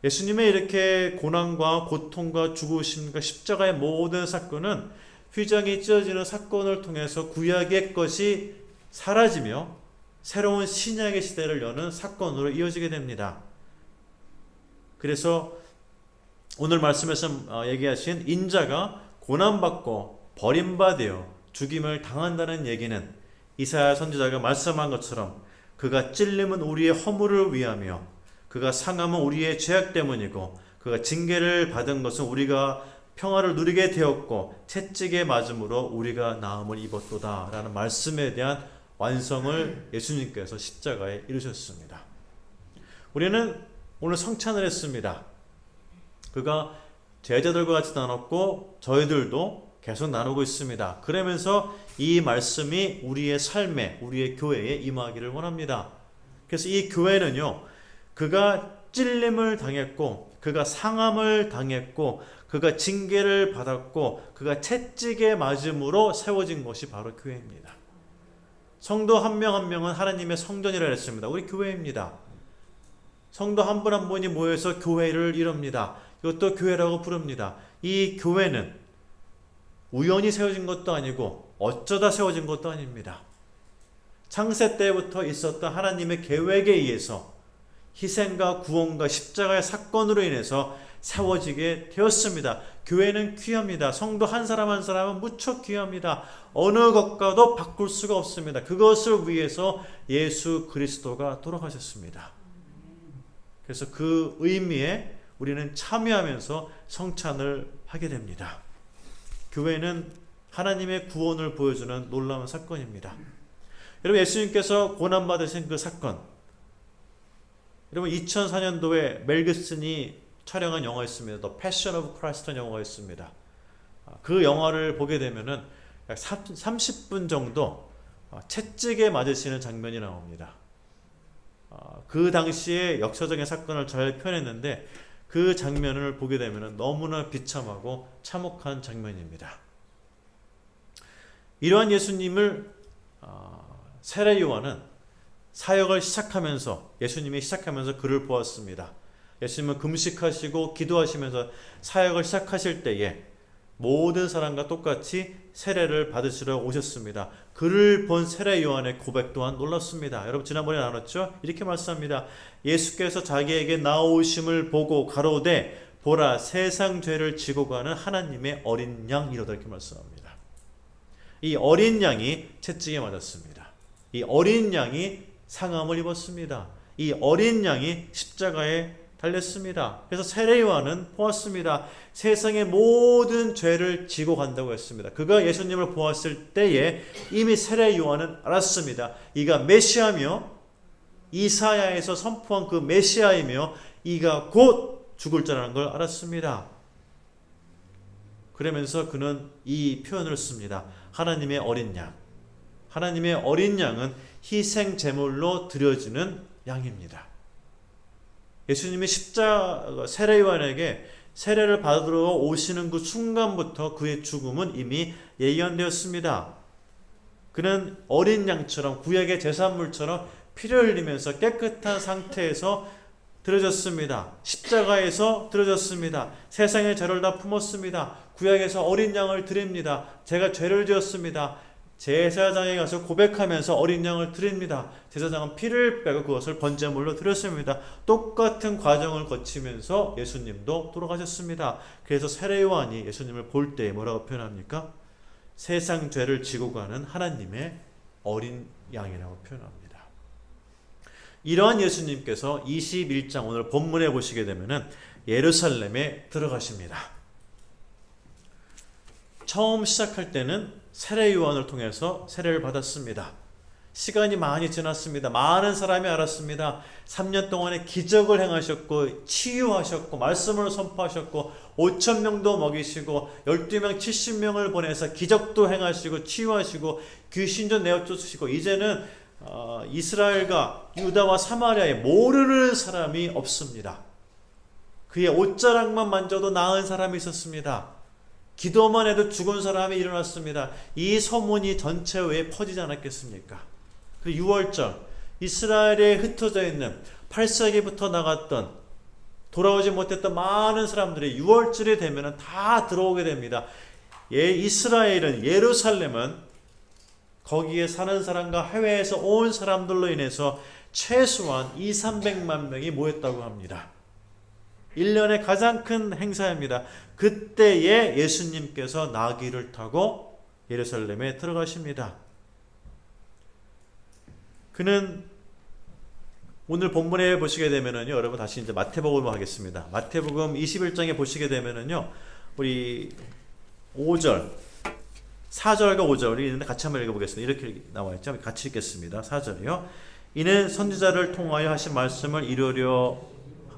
예수님의 이렇게 고난과 고통과 죽으심과 십자가의 모든 사건은 휘장이 찢어지는 사건을 통해서 구약의 것이 사라지며 새로운 신약의 시대를 여는 사건으로 이어지게 됩니다. 그래서 오늘 말씀에서 얘기하신 인자가 고난받고 버림받아 죽임을 당한다는 얘기는 이사야 선지자가 말씀한 것처럼 그가 찔림은 우리의 허물을 위하며 그가 상함은 우리의 죄악 때문이고 그가 징계를 받은 것은 우리가 평화를 누리게 되었고 채찍에 맞음으로 우리가 나음을 입었도다 라는 말씀에 대한 완성을 예수님께서 십자가에 이루셨습니다. 우리는 오늘 성찬을 했습니다. 그가 제자들과 같이 나눴고 저희들도 계속 나누고 있습니다. 그러면서 이 말씀이 우리의 삶에 우리의 교회에 임하기를 원합니다. 그래서 이 교회는요, 그가 찔림을 당했고 그가 상함을 당했고 그가 징계를 받았고 그가 채찍에 맞음으로 세워진 것이 바로 교회입니다. 성도 한 명 한 명은 하나님의 성전이라 했습니다. 우리 교회입니다. 성도 한 분 한 분이 모여서 교회를 이룹니다. 이것도 교회라고 부릅니다. 이 교회는 우연히 세워진 것도 아니고 어쩌다 세워진 것도 아닙니다. 창세 때부터 있었던 하나님의 계획에 의해서 희생과 구원과 십자가의 사건으로 인해서 세워지게 되었습니다. 교회는 귀합니다. 성도 한 사람 한 사람은 무척 귀합니다. 어느 것과도 바꿀 수가 없습니다. 그것을 위해서 예수 그리스도가 돌아가셨습니다. 그래서 그 의미에 우리는 참여하면서 성찬을 하게 됩니다. 교회는 하나님의 구원을 보여주는 놀라운 사건입니다. 여러분, 예수님께서 고난받으신 그 사건, 여러분 2004년도에 멜 깁슨이 촬영한 영화 있습니다. The Passion of Christ라는 영화가 있습니다. 그 영화를 보게 되면은 약 30분 정도 채찍에 맞으시는 장면이 나옵니다. 그 당시의 역사적인 사건을 잘 표현했는데 그 장면을 보게 되면은 너무나 비참하고 참혹한 장면입니다. 이러한 예수님을 세례 요한은 사역을 시작하면서, 예수님이 시작하면서 그를 보았습니다. 예수님은 금식하시고 기도하시면서 사역을 시작하실 때에 모든 사람과 똑같이 세례를 받으시러 오셨습니다. 그를 본 세례 요한의 고백 또한 놀랐습니다. 여러분, 지난번에 나눴죠? 이렇게 말씀합니다. 예수께서 자기에게 나오심을 보고 가로되 보라, 세상 죄를 지고 가는 하나님의 어린 양이로다, 이렇게 말씀합니다. 이 어린 양이 채찍에 맞았습니다. 이 어린 양이 상함을 입었습니다. 이 어린 양이 십자가에 달렸습니다. 그래서 세례 요한은 보았습니다. 세상의 모든 죄를 지고 간다고 했습니다. 그가 예수님을 보았을 때에 이미 세례 요한은 알았습니다. 이가 메시아며 이사야에서 선포한 그 메시아이며 이가 곧 죽을 자라는 걸 알았습니다. 그러면서 그는 이 표현을 씁니다. 하나님의 어린 양. 하나님의 어린 양은 희생 제물로 드려지는 양입니다. 예수님이 세례 요한에게 세례를 받으러 오시는 그 순간부터 그의 죽음은 이미 예견되었습니다. 그는 어린 양처럼, 구약의 제사물처럼 피를 흘리면서 깨끗한 상태에서 드려졌습니다. 십자가에서 드려졌습니다. 세상의 죄를 다 품었습니다. 구약에서 어린 양을 드립니다. 제가 죄를 지었습니다. 제사장에 가서 고백하면서 어린 양을 드립니다. 제사장은 피를 빼고 그것을 번제물로 드렸습니다. 똑같은 과정을 거치면서 예수님도 돌아가셨습니다. 그래서 세례 요한이 예수님을 볼 때 뭐라고 표현합니까? 세상 죄를 지고 가는 하나님의 어린 양이라고 표현합니다. 이러한 예수님께서 21장 오늘 본문에 보시게 되면은 예루살렘에 들어가십니다. 처음 시작할 때는 세례 요한을 통해서 세례를 받았습니다. 시간이 많이 지났습니다. 많은 사람이 알았습니다. 3년 동안에 기적을 행하셨고 치유하셨고 말씀을 선포하셨고 5,000명도 먹이시고 12명 70명을 보내서 기적도 행하시고 치유하시고 귀신도 내어쫓으시고 이제는 이스라엘과 유다와 사마리아에 모르는 사람이 없습니다. 그의 옷자락만 만져도 나은 사람이 있었습니다. 기도만 해도 죽은 사람이 일어났습니다. 이 소문이 전체 왜 퍼지지 않았겠습니까? 그 6월절 이스라엘에 흩어져 있는 8세기부터 나갔던 돌아오지 못했던 많은 사람들이 6월절이 되면 다 들어오게 됩니다. 이스라엘은, 예루살렘은 거기에 사는 사람과 해외에서 온 사람들로 인해서 최소한 200~300만 명이 모였다고 합니다. 1년의 가장 큰 행사입니다. 그때에 예수님께서 나귀를 타고 예루살렘에 들어가십니다. 그는 오늘 본문에 보시게 되면은요, 여러분 다시 이제 마태복음을 하겠습니다. 마태복음 21장에 보시게 되면은요, 우리 4절 4절과 5절 우리 같이 한번 읽어보겠습니다. 이렇게 나와 있죠. 같이 읽겠습니다. 4절이요. 이는 선지자를 통하여 하신 말씀을 이루려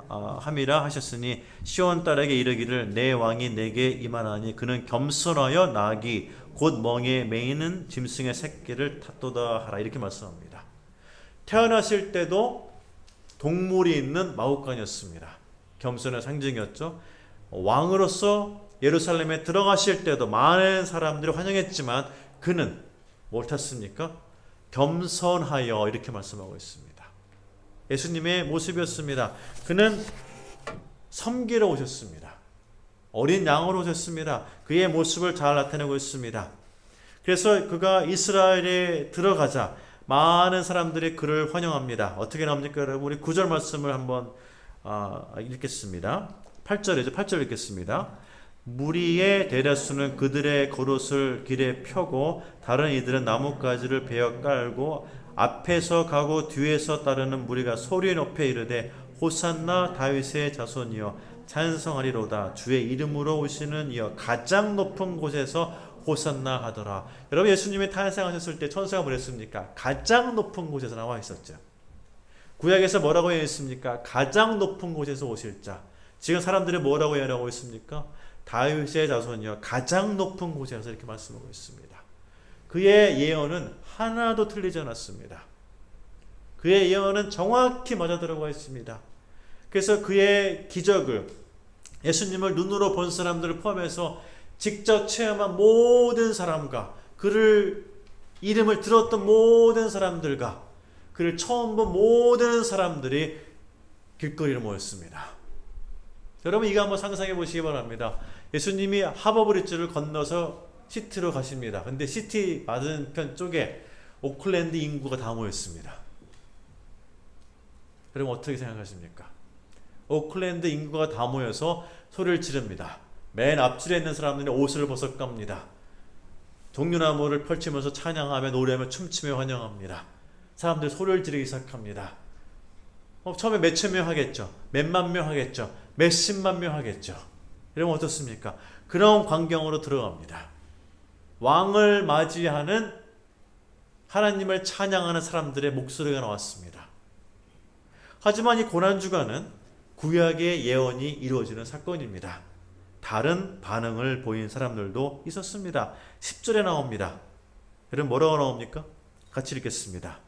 함이라 하셨으니 시온 딸에게 이르기를 내 왕이 내게 임하나니 그는 겸손하여 나귀 곧 멍에 매이는 짐승의 새끼를 탔도다 하라. 이렇게 말씀합니다. 태어나실 때도 동물이 있는 마혹간이었습니다. 겸손의 상징이었죠. 왕으로서 예루살렘에 들어가실 때도 많은 사람들이 환영했지만 그는 뭘 탔습니까? 겸손하여 이렇게 말씀하고 있습니다. 예수님의 모습이었습니다. 그는 섬기러 오셨습니다. 어린 양으로 오셨습니다. 그의 모습을 잘 나타내고 있습니다. 그래서 그가 이스라엘에 들어가자 많은 사람들이 그를 환영합니다. 어떻게 나옵니까? 여러분 우리 9절 말씀을 한번 읽겠습니다. 8절이죠. 8절 읽겠습니다. 무리의 대다수는 그들의 겉옷을 길에 펴고 다른 이들은 나뭇가지를 베어 깔고 앞에서 가고 뒤에서 따르는 무리가 소리 높여 이르되 호산나 다윗의 자손이여 찬송하리로다. 주의 이름으로 오시는 이여 가장 높은 곳에서 호산나 하더라. 여러분, 예수님이 탄생하셨을 때 천사가 뭐랬습니까? 가장 높은 곳에서 나와 있었죠. 구약에서 뭐라고 얘기했습니까? 가장 높은 곳에서 오실 자. 지금 사람들이 뭐라고 얘기하고 있습니까? 다윗의 자손이여 가장 높은 곳에서 이렇게 말씀하고 있습니다. 그의 예언은 하나도 틀리지 않았습니다. 그의 예언은 정확히 맞아 들어가 있습니다. 그래서 그의 기적을, 예수님을 눈으로 본 사람들을 포함해서 직접 체험한 모든 사람과, 그를 이름을 들었던 모든 사람들과, 그를 처음 본 모든 사람들이 길거리로 모였습니다. 여러분, 이거 한번 상상해 보시기 바랍니다. 예수님이 하버브리지를 건너서 시티로 가십니다. 근데 시티 맞은편 쪽에 오클랜드 인구가 다 모였습니다. 여러분, 어떻게 생각하십니까? 오클랜드 인구가 다 모여서 소리를 지릅니다. 맨 앞줄에 있는 사람들이 옷을 벗어 깝니다. 종려나무를 펼치면서 찬양하며 노래하며 춤추며 환영합니다. 사람들이 소리를 지르기 시작합니다. 처음에 몇천 명 하겠죠. 몇만 명 하겠죠. 몇십만 명 하겠죠. 여러분, 어떻습니까? 그런 광경으로 들어갑니다. 왕을 맞이하는, 하나님을 찬양하는 사람들의 목소리가 나왔습니다. 하지만 이 고난주간은 구약의 예언이 이루어지는 사건입니다. 다른 반응을 보인 사람들도 있었습니다. 10절에 나옵니다. 여러분, 뭐라고 나옵니까? 같이 읽겠습니다.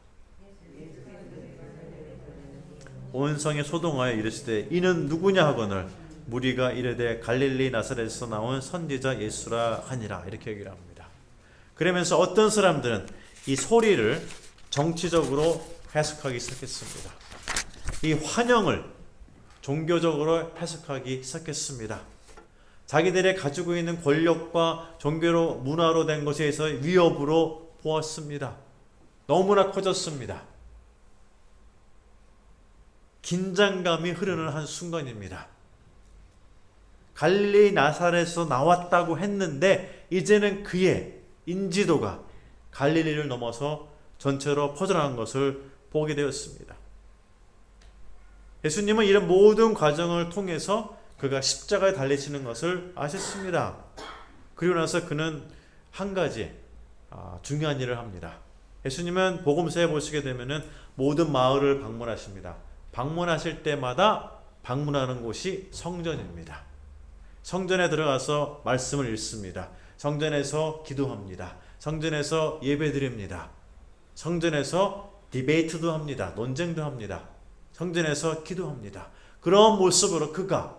온 성에 소동하여 이르시되 이는 누구냐 하거늘 무리가 이르되 갈릴리 나사렛에서 나온 선지자 예수라 하니라. 이렇게 얘기를 합니다. 그러면서 어떤 사람들은 이 소리를 정치적으로 해석하기 시작했습니다. 이 환영을 종교적으로 해석하기 시작했습니다. 자기들의 가지고 있는 권력과 종교로, 문화로 된 것에 의해서 위협으로 보았습니다. 너무나 커졌습니다. 긴장감이 흐르는 한 순간입니다. 갈릴리 나사렛에서 나왔다고 했는데 이제는 그의 인지도가 갈릴리를 넘어서 전체로 퍼져나간 것을 보게 되었습니다. 예수님은 이런 모든 과정을 통해서 그가 십자가에 달리시는 것을 아셨습니다. 그리고 나서 그는 한 가지 중요한 일을 합니다. 예수님은 복음서에 보시게 되면은 모든 마을을 방문하십니다. 방문하실 때마다 방문하는 곳이 성전입니다. 성전에 들어가서 말씀을 읽습니다. 성전에서 기도합니다. 성전에서 예배드립니다. 성전에서 디베이트도 합니다. 논쟁도 합니다. 성전에서 기도합니다. 그런 모습으로 그가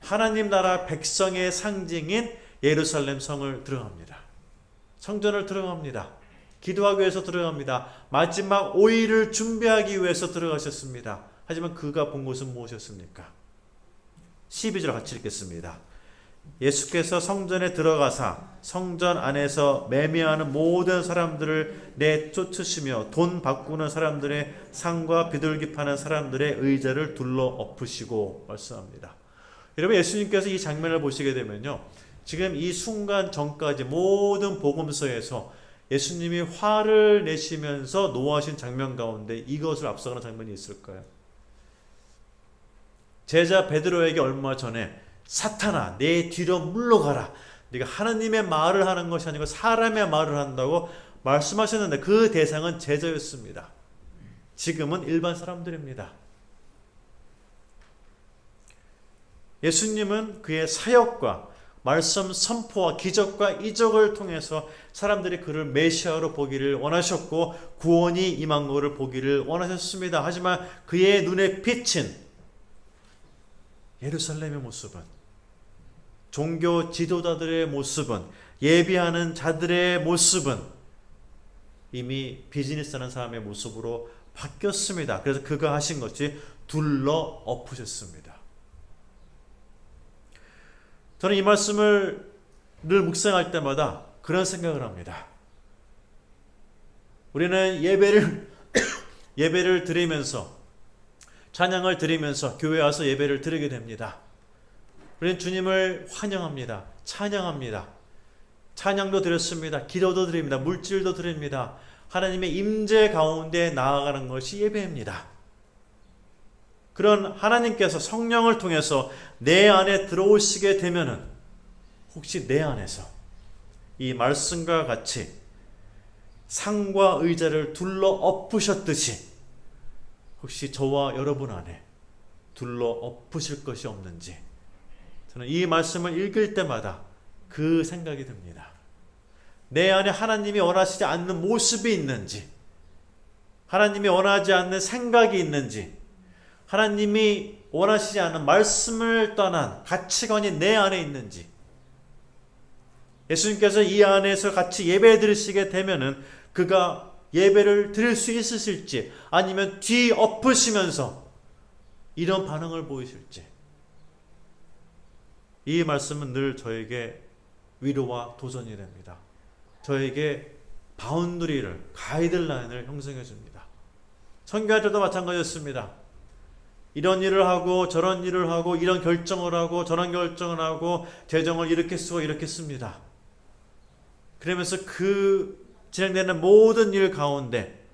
하나님 나라 백성의 상징인 예루살렘 성을 들어갑니다. 성전을 들어갑니다. 기도하기 위해서 들어갑니다. 마지막 5일을 준비하기 위해서 들어가셨습니다. 하지만 그가 본 것은 무엇이었습니까? 12절 같이 읽겠습니다. 예수께서 성전에 들어가사 성전 안에서 매매하는 모든 사람들을 내쫓으시며 돈 바꾸는 사람들의 상과 비둘기 파는 사람들의 의자를 둘러 엎으시고 말씀합니다. 여러분, 예수님께서 이 장면을 보시게 되면요, 지금 이 순간 전까지 모든 복음서에서 예수님이 화를 내시면서 노하신 장면 가운데 이것을 앞서가는 장면이 있을까요? 제자 베드로에게 얼마 전에 사탄아 내 뒤로 물러가라, 네가 하나님의 말을 하는 것이 아니고 사람의 말을 한다고 말씀하셨는데 그 대상은 제자였습니다. 지금은 일반 사람들입니다. 예수님은 그의 사역과 말씀 선포와 기적과 이적을 통해서 사람들이 그를 메시아로 보기를 원하셨고 구원이 임한 것을 보기를 원하셨습니다. 하지만 그의 눈에 비친 예루살렘의 모습은, 종교 지도자들의 모습은, 예비하는 자들의 모습은 이미 비즈니스하는 사람의 모습으로 바뀌었습니다. 그래서 그가 하신 것이 둘러 엎으셨습니다. 저는 이 말씀을 늘 묵상할 때마다 그런 생각을 합니다. 우리는 예배를 드리면서, 찬양을 드리면서 교회에 와서 예배를 드리게 됩니다. 우리는 주님을 환영합니다. 찬양합니다. 찬양도 드렸습니다. 기도도 드립니다. 물질도 드립니다. 하나님의 임재 가운데 나아가는 것이 예배입니다. 그런 하나님께서 성령을 통해서 내 안에 들어오시게 되면은 혹시 내 안에서 이 말씀과 같이 상과 의자를 둘러 엎으셨듯이 혹시 저와 여러분 안에 둘러 엎으실 것이 없는지, 저는 이 말씀을 읽을 때마다 그 생각이 듭니다. 내 안에 하나님이 원하시지 않는 모습이 있는지, 하나님이 원하지 않는 생각이 있는지, 하나님이 원하시지 않는 말씀을 떠난 가치관이 내 안에 있는지, 예수님께서 이 안에서 같이 예배 드리시게 되면은 그가 예배를 드릴 수 있으실지, 아니면 뒤 엎으시면서 이런 반응을 보이실지, 이 말씀은 늘 저에게 위로와 도전이 됩니다. 저에게 바운드리를, 가이드라인을 형성해 줍니다. 선교할 때도 마찬가지였습니다. 이런 일을 하고 저런 일을 하고 이런 결정을 하고 저런 결정을 하고 재정을 이렇게 쓰고 이렇게 씁니다. 그러면서 그 진행되는 모든 일 가운데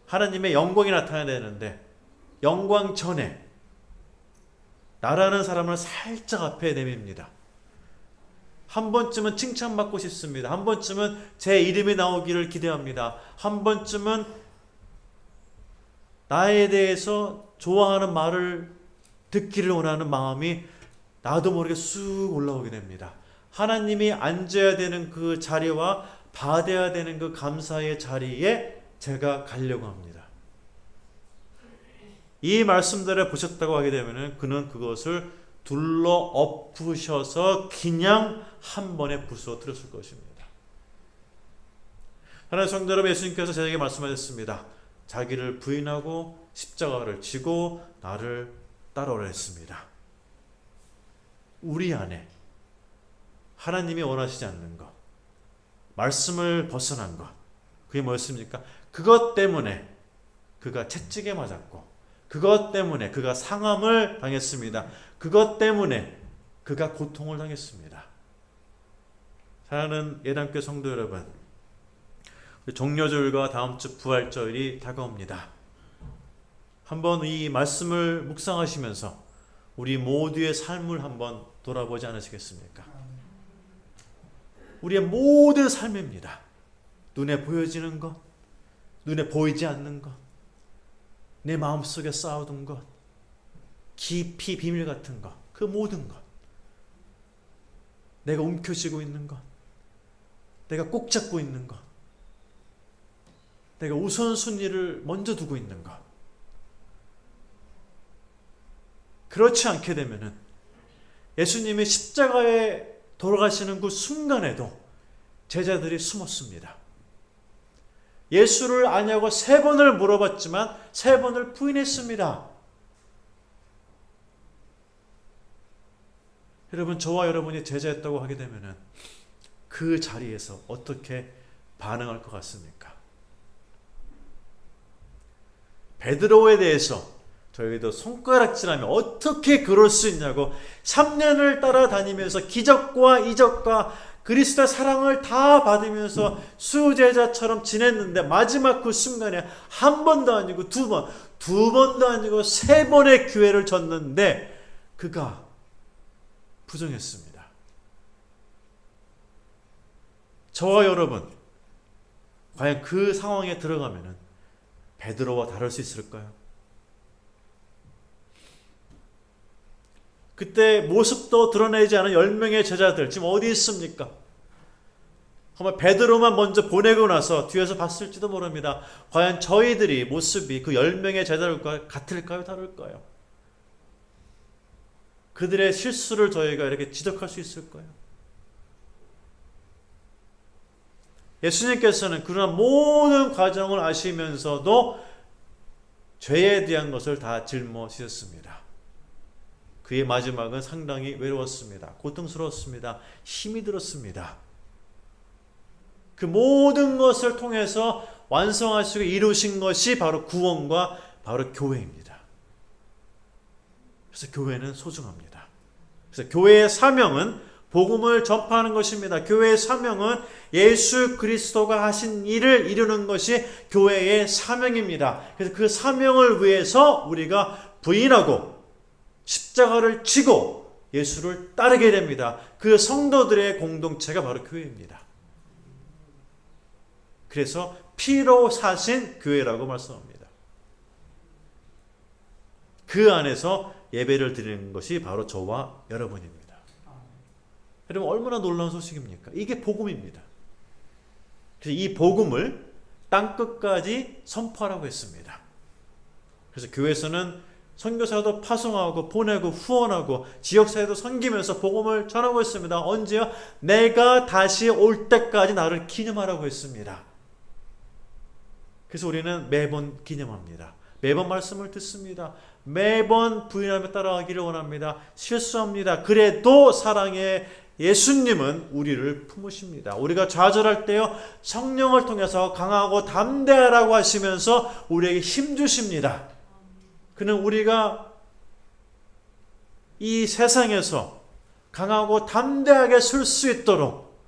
하나님의 영광이 나타나야 되는데, 영광 전에 나라는 사람을 살짝 앞에 내밉니다. 한 번쯤은 칭찬받고 싶습니다. 한 번쯤은 제 이름이 나오기를 기대합니다. 한 번쯤은 나에 대해서 좋아하는 말을 듣기를 원하는 마음이 나도 모르게 쑥 올라오게 됩니다. 하나님이 앉아야 되는 그 자리와 받아야 되는 그 감사의 자리에 제가 가려고 합니다. 이 말씀들을 보셨다고 하게 되면 그는 그것을 둘러 엎으셔서 그냥 한 번에 부수어뜨렸을 것입니다. 하나님의 성도 여러분, 예수님께서 저에게 말씀하셨습니다. 자기를 부인하고 십자가를 지고 나를 따라오라 했습니다. 우리 안에 하나님이 원하시지 않는 것, 말씀을 벗어난 것, 그게 뭐였습니까? 그것 때문에 그가 채찍에 맞았고, 그것 때문에 그가 상함을 당했습니다. 그것 때문에 그가 고통을 당했습니다. 사랑하는 예담교회 성도 여러분, 종려주일과 다음 주 부활절이 다가옵니다. 한번 이 말씀을 묵상하시면서 우리 모두의 삶을 한번 돌아보지 않으시겠습니까? 우리의 모든 삶입니다. 눈에 보여지는 것, 눈에 보이지 않는 것, 내 마음속에 쌓아둔 것, 깊이 비밀 같은 것, 그 모든 것, 내가 움켜쥐고 있는 것, 내가 꼭 잡고 있는 것, 내가 우선순위를 먼저 두고 있는 것. 그렇지 않게 되면은 예수님이 십자가에 돌아가시는 그 순간에도 제자들이 숨었습니다. 예수를 아냐고 3번을 물어봤지만 3번을 부인했습니다. 여러분, 저와 여러분이 제자였다고 하게 되면은 그 자리에서 어떻게 반응할 것 같습니까? 베드로에 대해서 저희도 손가락질하며 어떻게 그럴 수 있냐고 3년을 따라다니면서 기적과 이적과 그리스도의 사랑을 다 받으면서 수제자처럼 지냈는데 마지막 그 순간에 한 번도 아니고 두 번도 아니고 3번의 기회를 줬는데 그가 부정했습니다. 저와 여러분, 과연 그 상황에 들어가면은 베드로와 다를 수 있을까요? 그때 모습도 드러내지 않은 10명의 제자들 지금 어디 있습니까? 아마 베드로만 먼저 보내고 나서 뒤에서 봤을지도 모릅니다. 과연 저희들이 모습이 그 10명의 제자들과 같을까요? 다를까요? 그들의 실수를 저희가 이렇게 지적할 수 있을까요? 예수님께서는 그런 모든 과정을 아시면서도 죄에 대한 것을 다 짊어지셨습니다. 그의 마지막은 상당히 외로웠습니다. 고통스러웠습니다. 힘이 들었습니다. 그 모든 것을 통해서 완성하시고 이루신 것이 바로 구원과 바로 교회입니다. 그래서 교회는 소중합니다. 그래서 교회의 사명은 복음을 전파하는 것입니다. 교회의 사명은 예수 그리스도가 하신 일을 이루는 것이 교회의 사명입니다. 그래서 그 사명을 위해서 우리가 부인하고 십자가를 지고 예수를 따르게 됩니다. 그 성도들의 공동체가 바로 교회입니다. 그래서 피로 사신 교회라고 말씀합니다. 그 안에서 예배를 드리는 것이 바로 저와 여러분입니다. 여러분 얼마나 놀라운 소식입니까? 이게 복음입니다. 그래서 이 복음을 땅끝까지 선포하라고 했습니다. 그래서 교회에서는 선교사도 파송하고 보내고 후원하고 지역사회도 섬기면서 복음을 전하고 있습니다. 언제요? 내가 다시 올 때까지 나를 기념하라고 했습니다. 그래서 우리는 매번 기념합니다. 매번 말씀을 듣습니다. 매번 부인하며 따라가기를 원합니다. 실수합니다. 그래도 사랑의 예수님은 우리를 품으십니다. 우리가 좌절할 때요, 성령을 통해서 강하고 담대하라고 하시면서 우리에게 힘 주십니다. 그는 우리가 이 세상에서 강하고 담대하게 설 수 있도록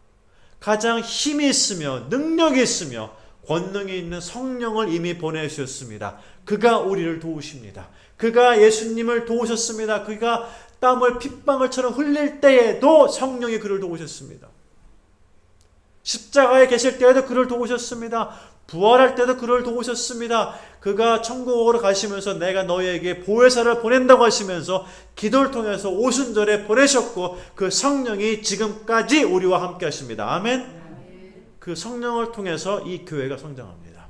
가장 힘이 있으며 능력이 있으며 권능이 있는 성령을 이미 보내주셨습니다. 그가 우리를 도우십니다. 그가 예수님을 도우셨습니다. 그가 땀을 핏방울처럼 흘릴 때에도 성령이 그를 도우셨습니다. 십자가에 계실 때에도 그를 도우셨습니다. 부활할 때도 그를 도우셨습니다. 그가 천국으로 가시면서 내가 너희에게 보혜사를 보낸다고 하시면서 기도를 통해서 오순절에 보내셨고 그 성령이 지금까지 우리와 함께 하십니다. 아멘. 그 성령을 통해서 이 교회가 성장합니다.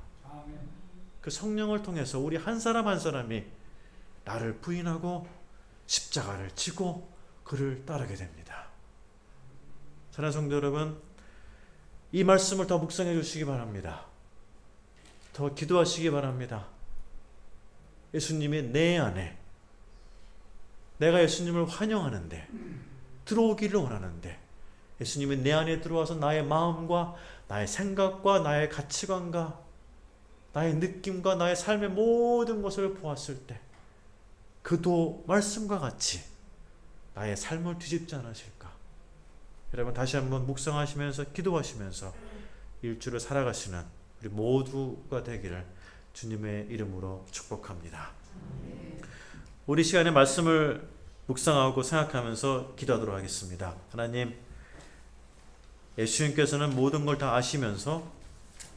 그 성령을 통해서 우리 한 사람 한 사람이 나를 부인하고 십자가를 지고 그를 따르게 됩니다. 사랑하는 성도 여러분, 이 말씀을 더 묵상해 주시기 바랍니다. 더 기도하시기 바랍니다. 예수님이 내 안에, 내가 예수님을 환영하는데, 들어오기를 원하는데, 예수님이 내 안에 들어와서 나의 마음과 나의 생각과 나의 가치관과 나의 느낌과 나의 삶의 모든 것을 보았을 때 그도 말씀과 같이 나의 삶을 뒤집지 않으실까? 여러분 다시 한번 묵상하시면서 기도하시면서 일주를 살아가시는 우리 모두가 되기를 주님의 이름으로 축복합니다. 우리 시간에 말씀을 묵상하고 생각하면서 기도하도록 하겠습니다. 하나님, 예수님께서는 모든 걸 다 아시면서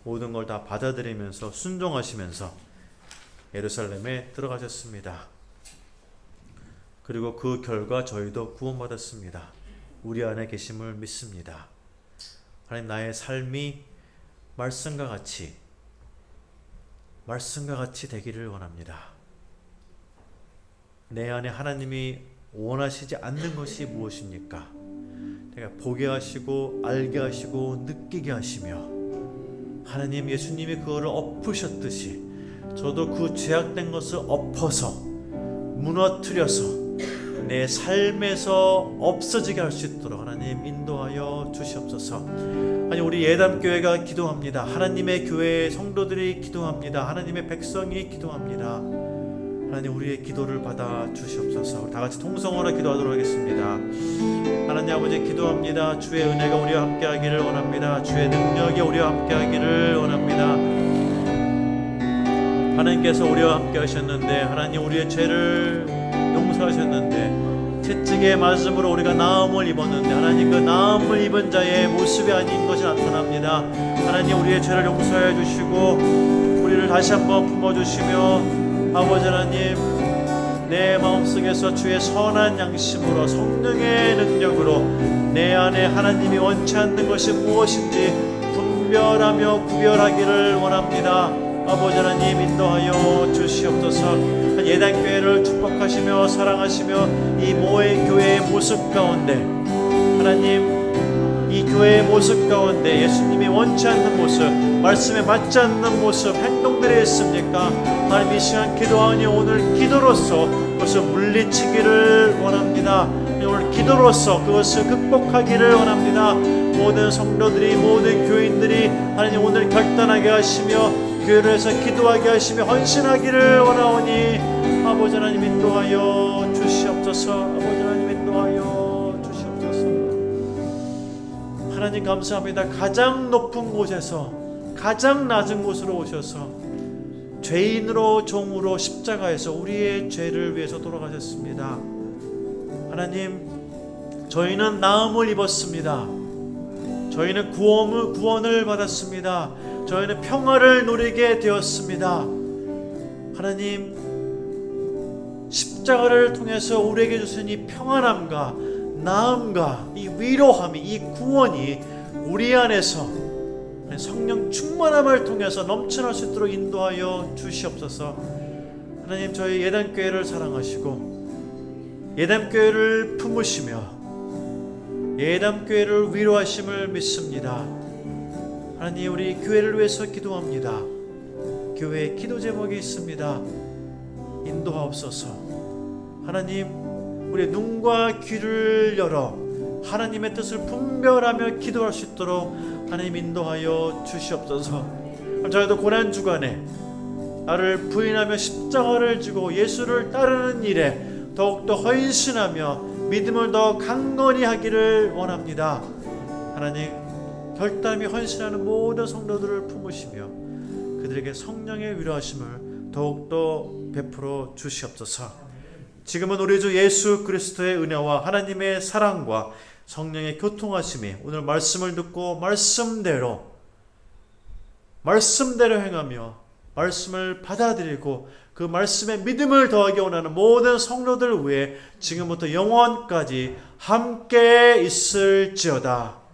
모든 걸 다 받아들이면서 순종하시면서 예루살렘에 들어가셨습니다. 그리고 그 결과 저희도 구원받았습니다. 우리 안에 계심을 믿습니다. 하나님, 나의 삶이 말씀과 같이 되기를 원합니다. 내 안에 하나님이 원하시지 않는 것이 무엇입니까? 내가 보게 하시고 알게 하시고 느끼게 하시며 하나님, 예수님이 그거를 엎으셨듯이 저도 그 죄악된 것을 엎어서 무너뜨려서 내 삶에서 없어지게 할 수 있도록 하나님 인도하여 주시옵소서. 하나님, 우리 예담교회가 기도합니다. 하나님의 교회의 성도들이 기도합니다. 하나님의 백성이 기도합니다. 하나님, 우리의 기도를 받아 주시옵소서. 다 같이 통성으로 기도하도록 하겠습니다. 하나님 아버지, 기도합니다. 주의 은혜가 우리와 함께 하기를 원합니다. 주의 능력이 우리와 함께 하기를 원합니다. 하나님께서 우리와 함께 하셨는데, 하나님 우리의 죄를 용서하셨는데, 채찍의 맞음으로 우리가 나음을 입었는데, 하나님 그 나음을 입은 자의 모습이 아닌 것이 나타납니다. 하나님, 우리의 죄를 용서해 주시고 우리를 다시 한번 품어주시며, 아버지 하나님, 내 마음속에서 주의 선한 양심으로 성령의 능력으로 내 안에 하나님이 원치 않는 것이 무엇인지 분별하며 구별하기를 원합니다. 아버지 하나님, 인도하여 주시옵소서. 예단교회를 축복하시며 사랑하시며 이 모의 교회의 모습 가운데, 하나님 이 교회의 모습 가운데 예수님이 원치 않는 모습, 말씀에 맞지 않는 모습, 행동들이 있습니까? 하나님, 이 시간 기도하니 오늘 기도로서 그것을 물리치기를 원합니다. 오늘 기도로서 그것을 극복하기를 원합니다. 모든 성도들이, 모든 교인들이 하나님 오늘 결단하게 하시며 교회를 해서 기도하게 하시며 헌신하기를 원하오니 아버지 하나님 인도하여 주시옵소서. 아버지 하나님 인도하여 주시옵소서. 하나님 감사합니다. 가장 높은 곳에서 가장 낮은 곳으로 오셔서 죄인으로 종으로 십자가에서 우리의 죄를 위해서 돌아가셨습니다. 하나님, 저희는 나음을 입었습니다. 저희는 구원을 받았습니다. 저희는 평화를 누리게 되었습니다. 하나님, 십자가를 통해서 우리에게 주신 이 평안함과 나음과 이 위로함이, 이 구원이 우리 안에서 성령 충만함을 통해서 넘쳐날 수 있도록 인도하여 주시옵소서. 하나님, 저희 예단교회를 사랑하시고 예단교회를 품으시며 예담교회를 위로하심을 믿습니다. 하나님, 우리 교회를 위해서 기도합니다. 교회에 기도 제목이 있습니다. 인도하옵소서. 하나님, 우리 눈과 귀를 열어 하나님의 뜻을 분별하며 기도할 수 있도록 하나님 인도하여 주시옵소서. 저희도 고난주간에 나를 부인하며 십자가를 지고 예수를 따르는 일에 더욱더 헌신하며 믿음을 더 강건히 하기를 원합니다. 하나님, 결단이 헌신하는 모든 성도들을 품으시며 그들에게 성령의 위로하심을 더욱더 베풀어 주시옵소서. 지금은 우리 주 예수 그리스도의 은혜와 하나님의 사랑과 성령의 교통하심이 오늘 말씀을 듣고 말씀대로 행하며 말씀을 받아들이고 그 말씀에 믿음을 더하기 원하는 모든 성도들 위해 지금부터 영원까지 함께 있을지어다.